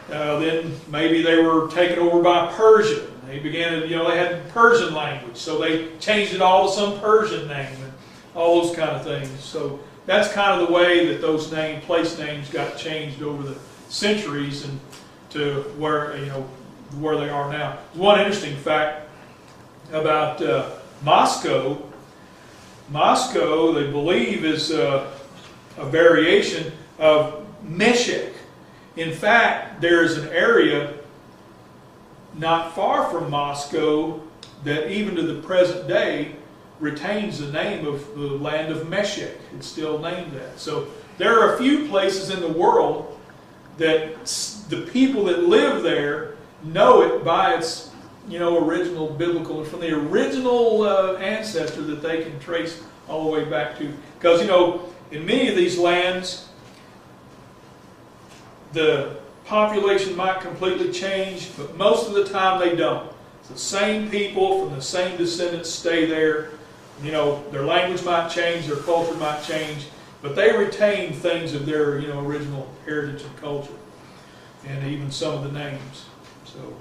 Then maybe they were taken over by Persia. They began to, they had Persian language. So they changed it all to some Persian name and all those kind of things. So that's kind of the way that those place names got changed over the centuries and to where they are now. One interesting fact about Moscow. Moscow, they believe, is a variation of Meshech. In fact, there is an area not far from Moscow that even to the present day retains the name of the land of Meshech. It's still named that. So there are a few places in the world that the people that live there know it by its original biblical, from the original ancestor that they can trace all the way back to. Because in many of these lands the population might completely change, but most of the time they don't. It's the same people from the same descendants stay there. Their language might change, their culture might change, but they retain things of their original heritage and culture, and even some of the names. So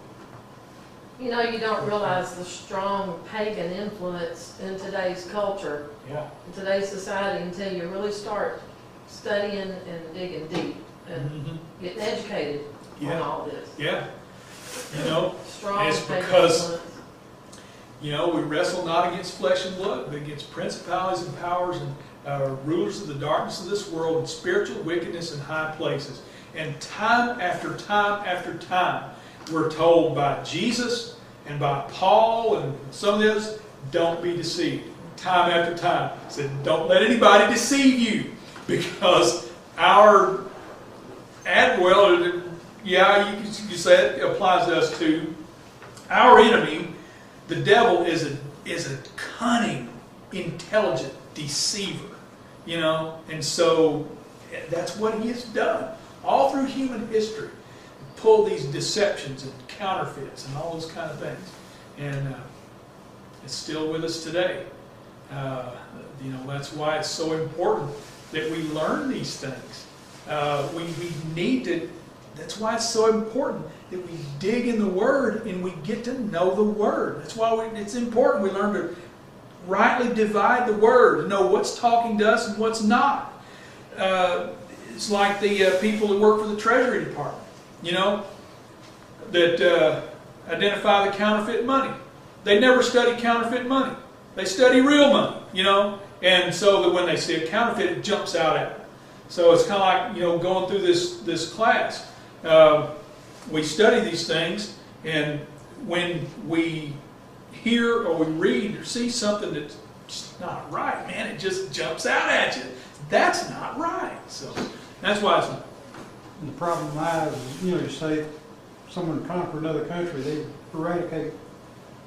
You don't realize the strong pagan influence in today's culture, yeah, in today's society, until you really start studying and digging deep and getting educated on all this. Yeah. Strong it's pagan because influence. we wrestle not against flesh and blood, but against principalities and powers and rulers of the darkness of this world and spiritual wickedness in high places. And time after time after time, we're told by Jesus and by Paul and some of the others, don't be deceived. Time after time. He said, don't let anybody deceive you, because our, you say it applies to us too. Our enemy, the devil, is a cunning, intelligent deceiver, and so That's what he has done all through human history. Pull these deceptions and counterfeits and all those kind of things. And it's still with us today. That's why it's so important that we learn these things. We need to, that's why it's so important that we dig in the Word and we get to know the Word. That's why it's important we learn to rightly divide the Word, to know what's talking to us and what's not. It's like the people that work for the Treasury Department, that identify the counterfeit money. They never study counterfeit money. They study real money, and so that when they see a counterfeit, it jumps out at them. So it's kind of like, going through this class. We study these things, and when we hear or we read or see something that's just not right, man, it just jumps out at you. That's not right. So that's why it's not. And the problem lies, you say someone conquered another country, they eradicate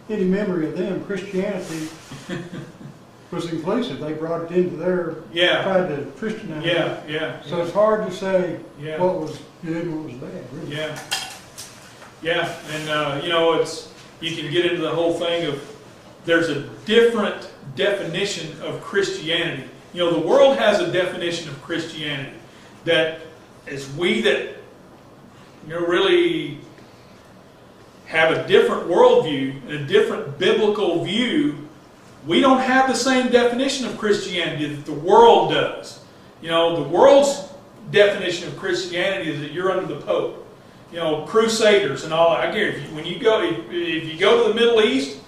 any memory of them. Christianity was inclusive. They brought it into their, tried to Christianize it. Yeah. So it's hard to say what was good and what was bad, really. Yeah. And, it's, you can get into the whole thing of there's a different definition of Christianity. The world has a definition of Christianity that is we that, really have a different worldview and a different biblical view. We don't have the same definition of Christianity that the world does. The world's definition of Christianity is that you're under the Pope. Crusaders and all. I guarantee you, when you go, if you go to the Middle East,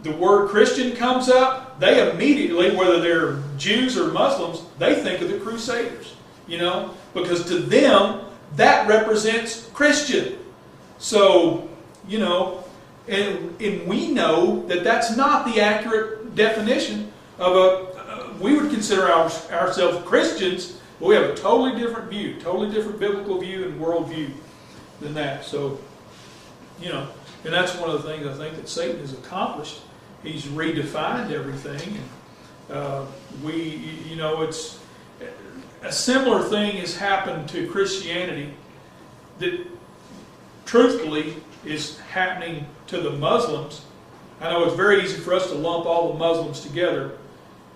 the word Christian comes up, they immediately, whether they're Jews or Muslims, they think of the Crusaders. Because to them, that represents Christian. So, and we know that that's not the accurate definition of we would consider ourselves Christians, but we have a totally different view, totally different biblical view and worldview than that. So, and that's one of the things I think that Satan has accomplished. He's redefined everything. And it's a similar thing has happened to Christianity that truthfully is happening to the Muslims. I know it's very easy for us to lump all the Muslims together.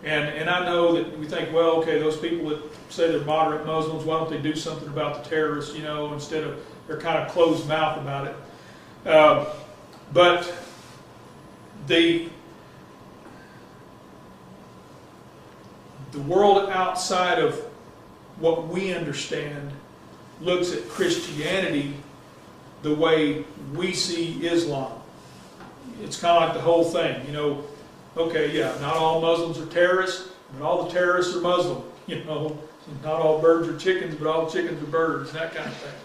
And I know that we think, well, okay, those people that say they're moderate Muslims, why don't they do something about the terrorists, instead of they're kind of closed mouth about it. But the world outside of what we understand looks at Christianity the way we see Islam. It's kind of like the whole thing, okay, not all Muslims are terrorists, but all the terrorists are Muslim. Not all birds are chickens, but all chickens are birds, that kind of thing.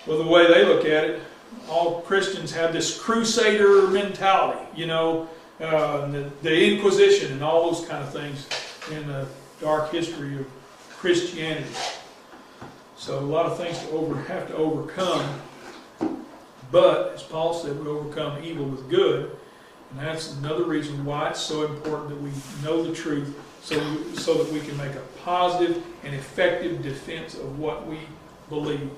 Well, the way they look at it, all Christians have this crusader mentality, the Inquisition and all those kind of things in the dark history of Christianity. So a lot of things to have to overcome. But, as Paul said, we overcome evil with good. And that's another reason why it's so important that we know the truth so that we can make a positive and effective defense of what we believe.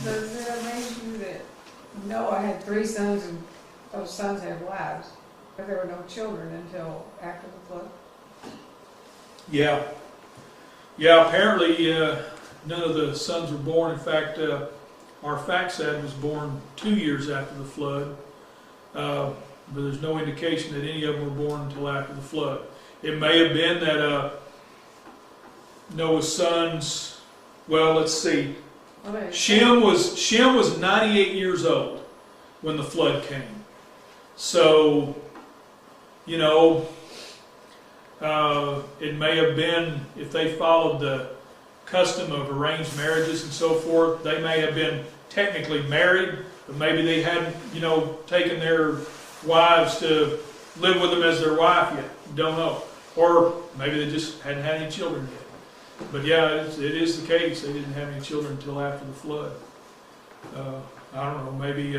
Does it amaze you that Noah had 3 sons and those sons had wives, but there were no children until after the flood? Yeah, apparently none of the sons were born. In fact, our Faxad was born 2 years after the flood, but there's no indication that any of them were born until after the flood. It may have been that Noah's sons, well, let's see, Shem was 98 years old when the flood came. So, it may have been, if they followed the custom of arranged marriages and so forth, they may have been technically married, but maybe they hadn't, taken their wives to live with them as their wife yet. Don't know. Or maybe they just hadn't had any children yet. But yeah, it is the case. They didn't have any children until after the flood. I don't know, maybe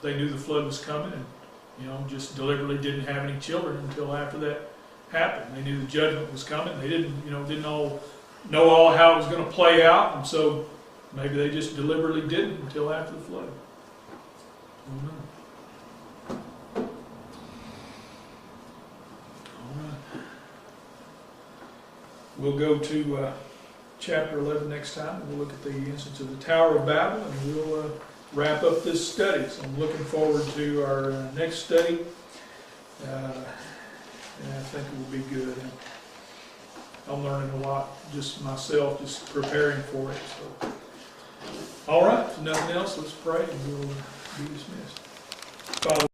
they knew the flood was coming and just deliberately didn't have any children until after that happened. They knew the judgment was coming. They didn't all know how it was going to play out, and so maybe they just deliberately didn't until after the flood. I don't know. We'll go to chapter 11 next time, and we'll look at the instance of the Tower of Babel, and we'll wrap up this study. So I'm looking forward to our next study, and I think it will be good. I'm learning a lot, just myself, just preparing for it. So, all right, if nothing else, let's pray, and we'll be dismissed. Father,